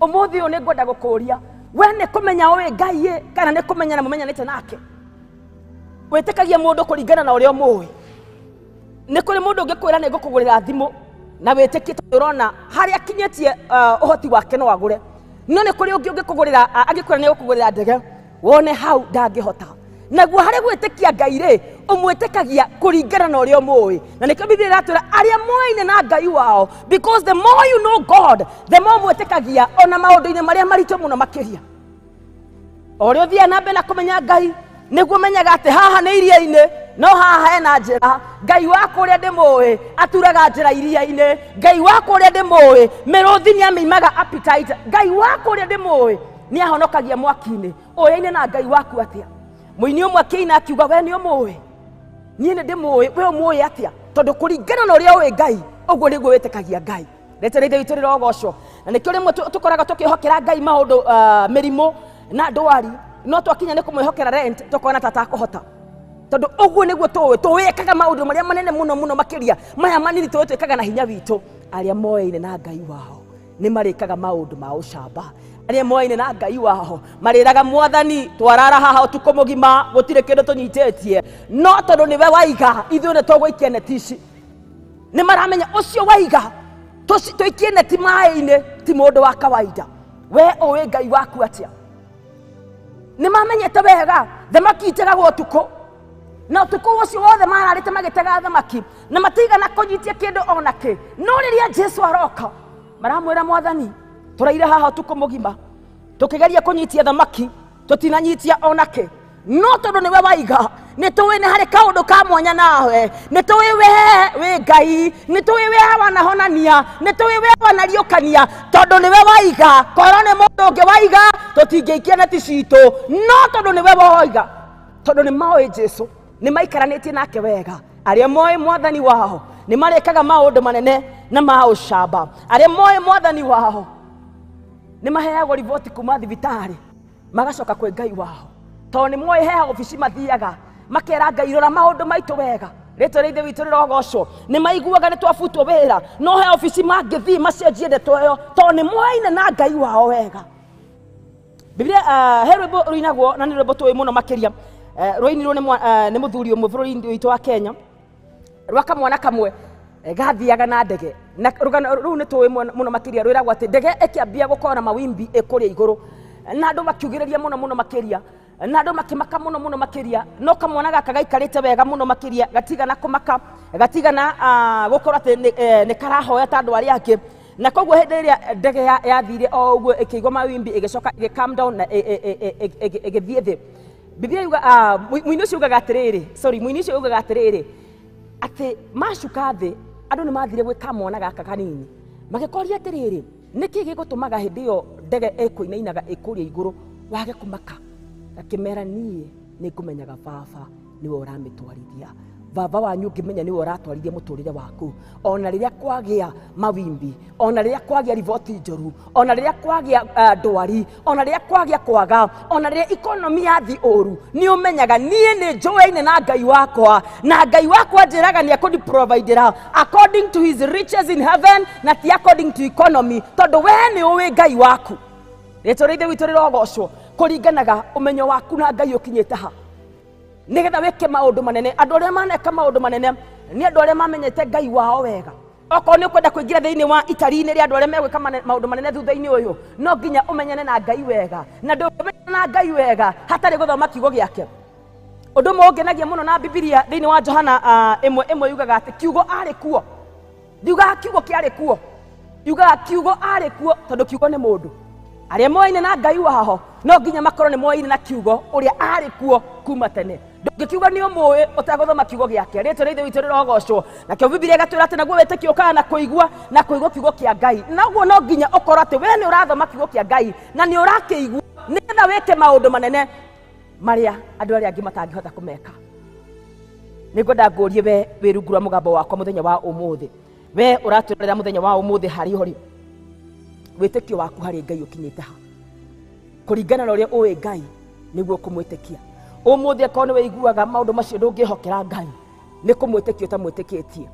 Ũmũthĩ ũyũ nĩ ngwenda gũkũria we nĩ kũmenya ũĩ Ngai kana nĩ kũmenya na mũmenyanĩte nake. Wĩtĩkagia mũndũ kũringana na ũrĩa mũĩ. Nĩ kũrĩ mũndũ ũngĩkwĩra nĩ ngũkũgũrĩra thimũ na wĩtĩkie tondũ ũrona harĩa akinyĩtie ũhoti wake no agũre. No nĩ kũrĩ ũngĩ ũngĩkũgũrĩra angĩkwĩra nĩ gũkũgũrĩra ndege wone hau ndangĩhota. Naguo harĩ gwĩtĩkia Ngai rĩ ũmwĩtĩkagia kũringana na ũrĩa mũĩ. Na nĩkĩo Biblia ĩratwĩra arĩa moaine na Ngai wao because the more you know God the more mwĩtĩkagia ona maũndũ-inĩ marĩa maritũ mũno makĩria. O ũrĩa ũthiaga na mbere na kũmenya Ngai nĩguo menyaga atĩ haha nĩ iria-inĩ no haha hena njĩra. Ngai wakwa ũrĩa ndĩmũĩ aturaga njĩra iria-inĩ. Ngai wakwa ũrĩa ndĩmũĩ mĩrũthi nĩ amĩimaga appetite. Ngai wakwa ũrĩa ndĩmũĩ nĩ ahonokagia mwaki-inĩ. Ũyaine na Ngai waku atĩa? Mũini ũmwe akĩina akiuga we nĩ ũmũĩ. Niĩ nĩ ndĩmũĩ we ũmũĩ atĩa? Tondũ kũringana na ũrĩa ũĩ Ngai ũguo nĩguo wĩtĩkagia Ngai. Rĩtwa rĩa Ithe witũ rĩrogocwo. Na nĩkĩo rĩmwe tũkoraga tũkĩhokera Ngai maũndũ mĩrimũ na ndwari no twakinya nĩ kũmwĩhokera rent tũkona ta takũhota. Tondũ ũguo nĩguo tũwĩkaga maũndũ marĩa manene mũno makĩria maya manini twĩkaga na hinya witũ. Arĩa moaine na Ngai wao nĩ marĩkaga maũndũ ma ũcamba. Arĩa moaine na Ngai wao marĩraga Mwathani twarara haha ũtukũ mũgima gũtirĩ kĩndũ tũnyitĩtie no tondũ nĩwe waiga ithuĩ nĩ tũgũikia neti ici. Nĩ maramenya ũcio waiga tũikie neti maĩ-inĩ ti mũndũ wa kawaida. We ũĩ Ngai waku atĩa? Nĩ mamenyete wega thamaki itegagwo ũtukũ na ũtukũ ũcio wothe mararĩte magĩtega thamaki na matigana kũnyitia kĩndũ ona kĩ. No rĩrĩa Jesu aroka maramwĩra Mwathani tũraire haha ũtukũ mũgima tũkĩgeria kũnyitia thamaki tũtinanyitia ona kĩ no tondũ nĩwe waiga nituwe ni hari kaundu ka mwanya nawe, nituwe we Ngai, nituwe we wanahonania, nituwe we wanariukania, tondu niwe waiga. Korwo ni mundu ungi waiga tutingeikia neti citu, no tondu niwe waiga, tondu ni maoi Jesu, ni maikaranĩtie nake wega. Arĩa moĩ mwathani wao ni marekaga maundu manene na ma ucamba. Arĩa moĩ mwathani wao ni maheagwo riboti kuma thibitari magacoka kwĩ Ngai wao, tondũ nĩ moĩ he obici mathiaga makera Ngai rora maundu maitu wega. Rĩtwa rĩa Ithe witũ rĩrogocwo. Nĩ maiguaga nĩ twabutwo wĩra, no he obici mangĩthiĩ macenjie ndeto ĩyo, tondũ nĩ moĩne na Ngai wao wega. Biblia he rwĩmbo rũinagwo na nĩ rwĩmbo tũĩ mũno makĩria, rũinirwo nĩ mũthuri ũmwe bũrũri-inĩ witũ wa Kenya, rwa kamwana kamwe gathiaga na ndege. Na rũgano rũu nĩ tũĩ mũno makĩria, rwĩragwo atĩ ndege ĩkĩambia gũkorwo na mawimbi ĩkũrĩa igũrũ, na andũ makiugĩrĩria mũno makĩria, na andũ makĩmaka mũno makĩria. No kamwana gaka gaikarĩte wega mũno makĩria, gatigana kũmaka, gatigana gũkorwo atĩ nĩ karahoya ta andũ arĩa angĩ. Na koguo hĩndĩ ĩrĩa ndege yathire o ũguo ĩkĩigua mawimbi ĩgĩcoka ĩgĩ calm down na ĩgĩthiĩ thĩ, Biblia yuga mũini ũcio ugaga atĩrĩrĩ, atĩ macuka thĩ andũ nĩ mathire gwĩ kamwana gaka kanini magĩkoria atĩrĩrĩ, nĩkĩ gĩgũtũmaga hĩndĩ ĩyo ndege ĩkũinainaga ĩkũrĩa igũrũ wage kũmaka? Akĩmera niĩ nĩ ngũmenyaga baba nĩwe ũramĩtwarithia, baba wanyu ngĩmenya nĩwe ũratwarithia mũtũrĩre waku. Ona rĩrĩa kwagĩa mawimbi, ona rĩrĩa kwagĩa riboti njoru, ona rĩrĩa kwagĩa ndwari, ona rĩrĩa kwagĩa kwaga, ona rĩrĩa economy yathi ũru, nĩ ũmenyaga niĩ nĩ njũĩine na Ngai wakwa, na Ngai wakwa njĩraga nĩ akũndiprovidera according to his riches in heaven, na ti according to economy, tondũ we nĩ ũĩ Ngai waku. Rĩtwa rĩa Ithe witũ rĩrogocwo. Kũringanaga ũmenyo waku na Ngai ũkinyĩte ha, nĩgetha wĩke maũndũ manene. Andũ arĩa maneka maũndũ manene nĩ andũ arĩa mamenyete Ngai wao wega. Okorwo nĩ ũkwenda kũingĩra thĩinĩ wa itari-inĩ rĩa andũ arĩa megwĩka maũndũ manene thutha-inĩ ũyũ, no nginya ũmenyane na Ngai wega, na ndũngĩmenyana na Ngai wega hatarĩ gũthoma kiugo gĩake. Ũndũ ũmwe ũngenagia mũno na Bibilia thĩinĩ wa Johana ĩmwe yugaga atĩ kiugo arĩ kuo. Ndiugaga kiugo kĩarĩ kuo, yugaga kiugo arĩ kuo, tondũ kiugo nĩ mũndũ. Arĩa moĩne na Ngai wao no nginya makorwo nĩ moĩne na kiugo ũrĩa arĩ kuo kuma tene. Ndũngĩkiuga nĩ ũmũĩ ũtagũthoma kiugo gĩake. Rĩtwa rĩa Ithe witũ rĩrogocwo. Nakĩo Bibilia ĩgatwĩra atĩ naguo wĩtĩkio ũkaga na kũigua, na kũigua kiugo kĩa Ngai. Naguo no nginya ũkorwo atĩ we nĩ ũrathoma kiugo kĩa Ngai na nĩ ũrakĩigua, nĩgetha wĩke maũndũ manene marĩa andũ arĩa angĩ matangĩhota kũmeka. Nĩngwenda ngũrie we wĩ rungu rwa mũgambo wakwa mũthenya wa ũmũthĩ, we ũratũrorera mũthenya wa ũmũthĩ harĩ ũrĩ, wĩtĩkio waku harĩ Ngai ũkinyĩte ha? Kũringana na ũrĩa ũĩ Ngai nĩguo kũmwĩtĩkia. Ũmũthĩ akorwo nĩ wĩiguaga maũndũ macio ndũngĩhokera Ngai, nĩ kũmwĩtĩkia ũtamwĩtĩkĩtie,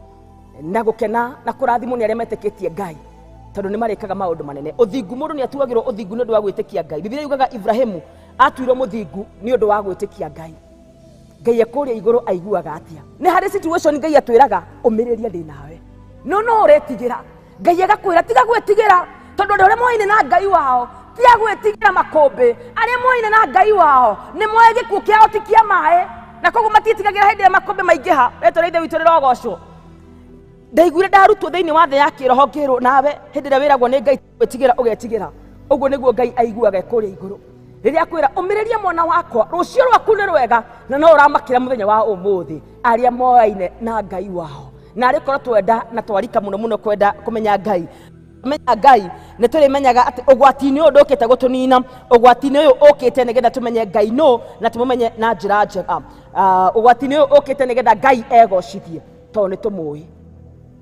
na gũkena na kũrathimwo nĩ arĩa metĩkĩtie Ngai, tondũ nĩ marĩkaga maũndũ manene. Ũthingu, mũndũ nĩ atuagĩrwo ũthingu nĩ ũndũ wa gwĩtĩkia Ngai. Biblia yugaga Ibrahimu atuirwo mũthingu nĩ ũndũ wa gwĩtĩkia Ngai. Ngai ekũrĩa igũrũ aiguaga atĩa? Nĩ harĩ situation Ngai atwĩraga ũmĩrĩria ndĩ nawe, no ũretigĩra. Ngai agakwĩra tiga gwĩtigĩra, tondũ andũ arĩa moĩne na Ngai wao tiga gwĩtigĩra makũmbĩ. Arĩa moĩne na Ngai wao nĩ moĩ gĩkuũ kĩao ti kĩa maĩ, na koguo matiĩtigagĩra hĩndĩ ĩrĩa makũmbĩ maingĩha. Rĩtwa rĩa Ithe witũ rĩrogocwo. Ndaiguire ndarutwo thĩinĩ wa thĩ ya kĩroho ngĩrwo nawe hĩndĩ ĩrĩa wĩragwo nĩ Ngai gwĩtigĩra ũgetigĩra, ũguo nĩguo Ngai aiguaga kũrĩa igũrũ. Rĩrĩa akwĩra ũmĩrĩria mwana wakwa, rũciũ rwaku nĩ rwega, na no ũramakĩra mũthenya wa ũmũthĩ. Arĩa moĩne na Ngai wao, na arĩkorwo twenda na twarika mũno kwenda kũmenya Ngai. Menya Ngai nĩ tũrĩmenyaga atĩ ũgwati-inĩ ũyũ ndũkĩte gũtũnina, ũgwati-inĩ ũyũ ũkĩte nĩgetha tũmenye Ngai na tũmũmenye na njĩra njega. Ũgwati-inĩ ũyũ ũkĩte nĩgetha Ngai egocithie, tondũ nĩ tũmũĩ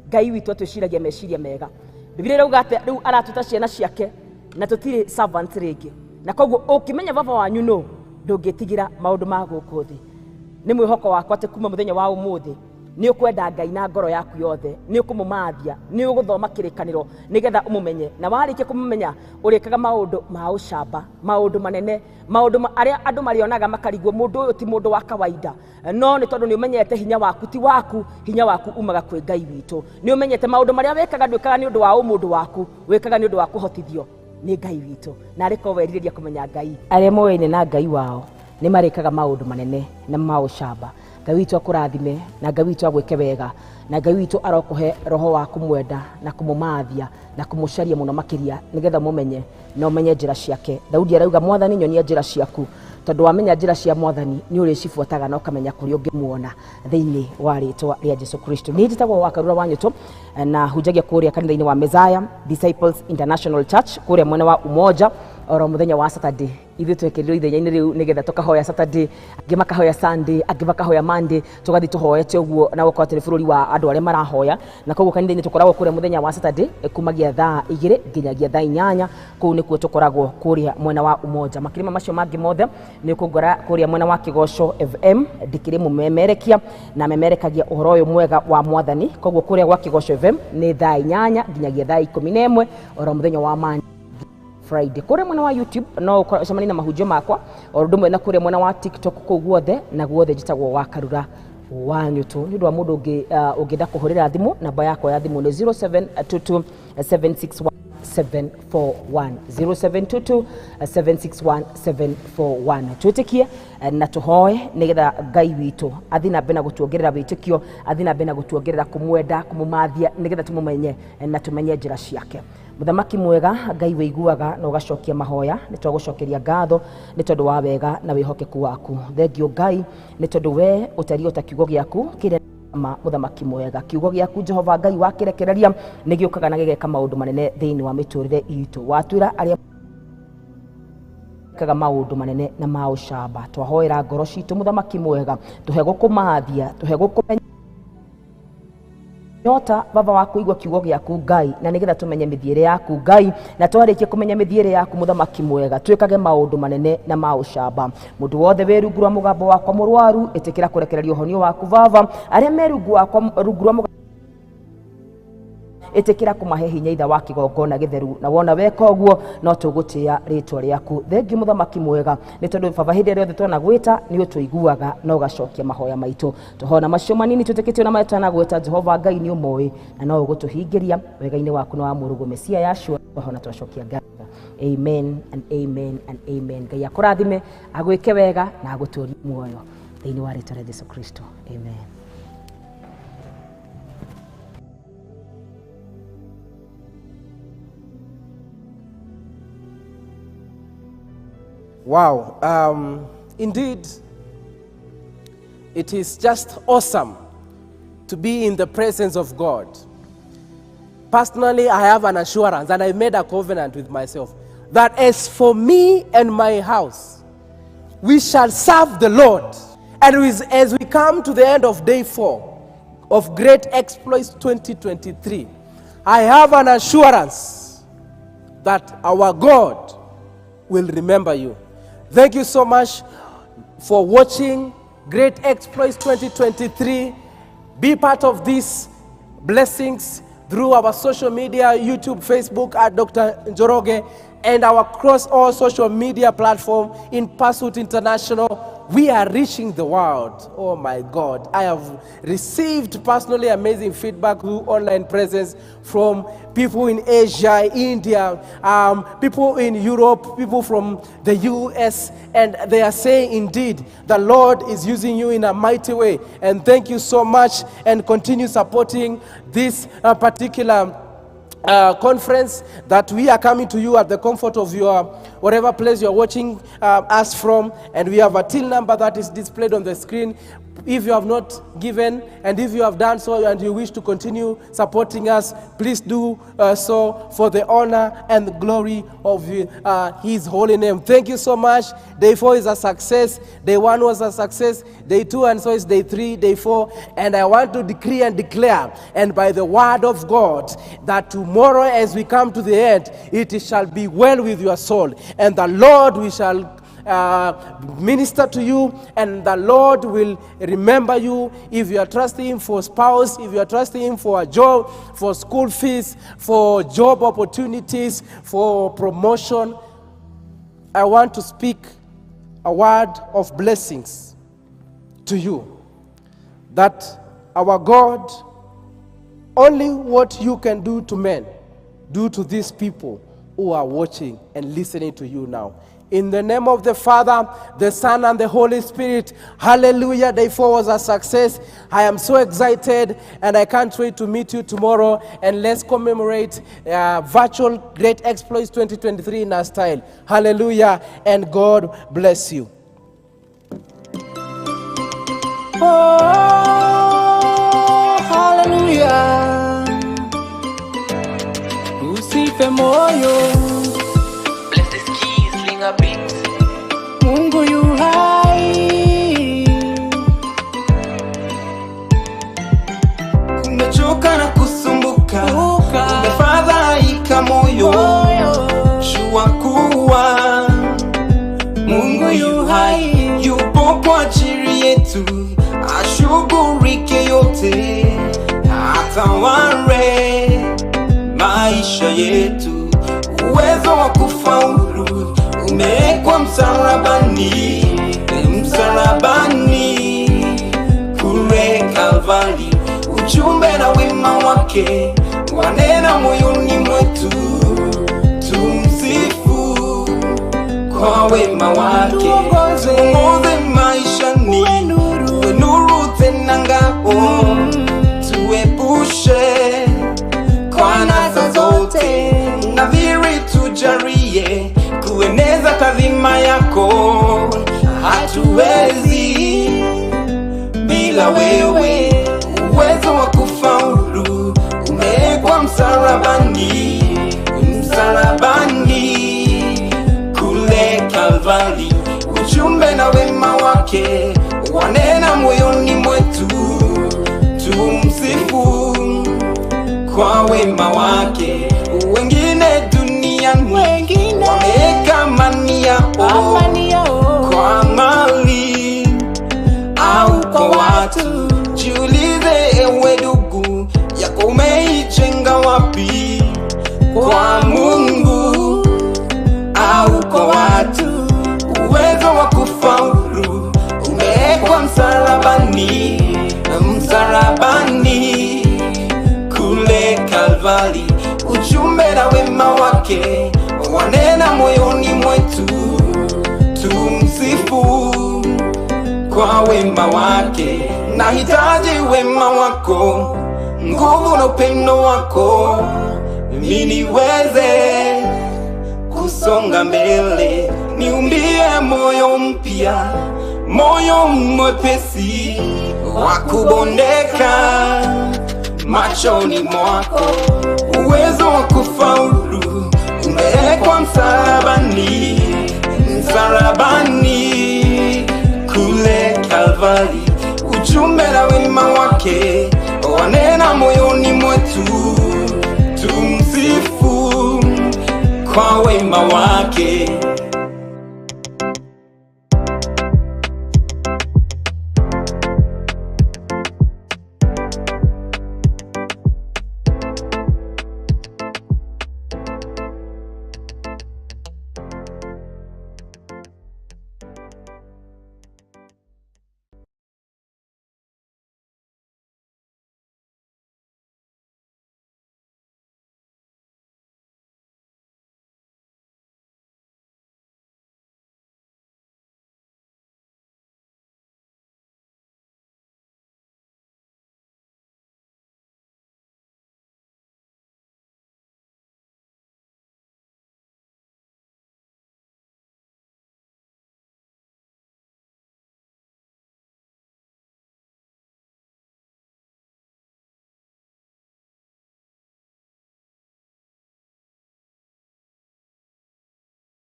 Ngai witũ atwĩciragia meciria mega. Biblia ĩrauga atĩ rĩu aratuĩta ciana ciake na tũtirĩ servant rĩngĩ, na koguo ũkĩmenya baba wanyu no ndũngĩtigĩra maũndũ ma gũkũ thĩ. Nĩ mwĩhoko wakwa atĩ kuma mũthenya wa ũmũthĩ nĩ ũkwenda Ngai na ngoro yaku yothe, nĩ ũkũmũmathia, nĩ ũgũthoma kĩrĩkanĩro nĩgetha ũmũmenye, na warĩkia kũmũmenya ũrĩkaga maũndũ ma ũcamba, maũndũ manene, maũndũ arĩa andũ marĩonaga makarigwo mũndũ ũyũ ti mũndũ wa kawaida, no nĩ tondũ nĩ ũmenyete hinya waku ti waku, hinya waku umaga kwĩ Ngai witũ. Nĩ ũmenyete maũndũ marĩa wĩkaga ndwĩkaga nĩ ũndũ wa ũmũndũ waku, wĩkaga nĩ ũndũ wa kũhotithio nĩ Ngai witũ. Na arĩkorwo werirĩria kũmenya Ngai. Arĩa moĩne na Ngai wao nĩ marĩkaga maũndũ manene na ma ũcamba. Ngai witũ akũrathime, na Ngai witũ agwĩke wega, na Ngai witũ arokũhe roho wa kũmwenda na kũmũmathia na kũmũcaria mũno makĩria nĩgetha mũmenye na ũmenye njĩra ciake. Daudi arauga Mwathani nyonia njĩra ciaku, tondu wamenya njira cia mwathani ni uri cifuataga na ukamenya kuri ungimuona thiini wa ritwa ria Jesu Kristo. Ni njitagwo Wakarura wa Nyutu na hunjagia kuria kanitha-ini wa Messiah Disciples International Church kuria mwena wa Umoja oro muthenya wa Saturday. Ithu twekerirwo ithenya-ini riu nigetha tukahoya Saturday, angi makahoya Sunday, angi makahoya Monday, tugathi tuhoete uguo na gukorwo tiri bururi wa andu aria marahoya, na koguo kanitha-ini tukoragwo kuria muthenya wa Saturday kumagia thaa 2 nginyagia thaa 8 kuu nikuo tukoragwo kuria mwena wa Umoja. Makirima macio mangi mothe ni kungora kuria mwena wa Kigosho FM ndikiri mumemerekia na memerekagia uhoro uyu mwega wa mwathani. Koguo kuria gwa Kigosho FM ni thaa 8 nginyagia thaa 11 oro muthenya wa Monday Friday. Kure mwena wa YouTube no ucemani na mahunjio makwa o ndumwe na kure mwena wa TikTok ku guothe na guothe njitagwo Wakarura wa Nyutu. Ni ndwa mundu ungida kuhurira thimu, namba yakwa ya thimu ni 0722 761 741 0722 761 741. Twitikie na tuhoe nigetha Ngai witu athi na mbena gutuongerera witikio, athi na mbena gutuongerera kumwenda, kumumathia nigetha tumumenye na tumenye njira ciake. Muthamaki mwega, Ngai wiguaga na ugacokia mahoya, ni twagucokeria ngatho ni tondu wa wega na wihokeku waku. Thengio Ngai ni tondu we utario ta kiugo giaku kire muthamaki mwega. Kiugo giaku Jehova Ngai wakirekereria ni giukaga na gigeka maundu manene thiini wa miturire itu. Watwira aria kaga maundu manene na maucamba. Twahoera ngoro citu muthamaki mwega, tuhe gukumathia, tuhe gukumenya nyota baba waku igwa kiugo giaku Ngai, na nigetha tumenye mithiire yaku Ngai, na twarikie kumenya mithiire yaku muthamaki mwega, twikage maundu manene na maucamba. Mundu wothe werungura mugambo wakwa murwaru itikira kurekereria uhonio waku baba, aria merungu wakwa rungura mugambo itikira kumahe hinya itha wa kigongona githeru, na wona weka uguo no tugutia ritwa riaku. Thengi muthamaki mwega ni tondu baba hindi ria twana gwita ni utuiguaga na ugacokia mahoya maitu. Tuhona macio manini tutikitio na maitana gwita Jehova Ngai ni umoi na no ugutuhingiria wega-ini waku na wa murugo mesia yashua. Tuhona twacokia Ngai. Amen and amen and amen. Ngai akurathime, agwike wega na aguturie muoyo thiini wa ritwa ria Jesu Kristo. Amen. Wow, indeed, it is just awesome to be in the presence of God. Personally, I have an assurance and I made a covenant with myself that as for me and my house, we shall serve the Lord. And as we come to the end of day 4 of Great Exploits 2023, I have an assurance that our God will remember you. Thank you so much for watching Great Exploits 2023. Be part of these blessings through our social media, YouTube, Facebook at Dr. Njoroge, and our across all social media platform in Pursuit International. We are reaching the world. Oh my God. I have received personally amazing feedback through online presence from people in Asia, India, people in Europe, people from the US, and they are saying indeed the Lord is using you in a mighty way. And thank you so much, and continue supporting this particular conference that we are coming to you at the comfort of your whatever place you're watching us from, and we have a till number that is displayed on the screen. If you have not given, and if you have done so and you wish to continue supporting us, please do so for the honor and the glory of His holy name. Thank you so much. Day 4 is a success. Day 1 was a success. Day 2, and so is day 3, day 4. And I want to decree and declare, and by the word of God, that tomorrow as we come to the end, it shall be well with your soul. And the Lord we shall minister to you, and the Lord will remember you. If you are trusting Him for spouse, if you are trusting Him for a job, for school fees, for job opportunities, for promotion, I want to speak a word of blessings to you, that our God, only what you can do to men, do to these people who are watching and listening to you now. In the name of the Father, the Son, and the Holy Spirit. Hallelujah. Day 4 was a success. I am so excited, and I can't wait to meet you tomorrow. And let's commemorate virtual Great Exploits 2023 in our style. Hallelujah. And God bless you. hallelujah. Usife moyo. Bless this keys, Linga beats. Mungu yu hai. Umechoka na kusumbuka, umefadhaika moyo, jua kuwa Mungu yu hai, yupo kwa ajili yetu, ashughulike yote, atawale maisha yetu. Uwezo wa kufaulu umewekwa msalabani, msalabani kule Kalvari. Ujumbe na wema wake wanena moyoni mwetu, tumsifu kwa wema wake. Tuongoze maishani, uwe nuru tena ngao, tuepushe kwa anasa zote. Nadhiri tujalie kueneza kadhima yako, hatuwezi bila wewe. Uwezo wa kufaulu umewekwa msalabani, msalabani kule Kalvari. Ujumbe na wema wake wanena moyoni mwetu, tumsifu kwa wema wake. Wengine duniani wameweka amani yao kwa mali au kwa watu. Jiulize ewe ndugu, yako umeijenga wapi? Kwa Mungu au kwa watu? Uwezo wa kufaulu umewekwa msalabani, msalabani kule Kalvari. Ujumbe na wema wake wanena moyoni mwetu, tumsifu kwa wema wake. Nahitaji wema wako, nguvu na upendo wako, mimi niweze kusonga mbele. Niumbie moyo mpya, moyo mwepesi wa kubondeka machoni mwako. Uwezo wa kufaulu umewekwa msalabani, msalabani kule Kalvari. Ujumbe na wema wake wanena moyoni mwetu, tumsifu kwa wema wake.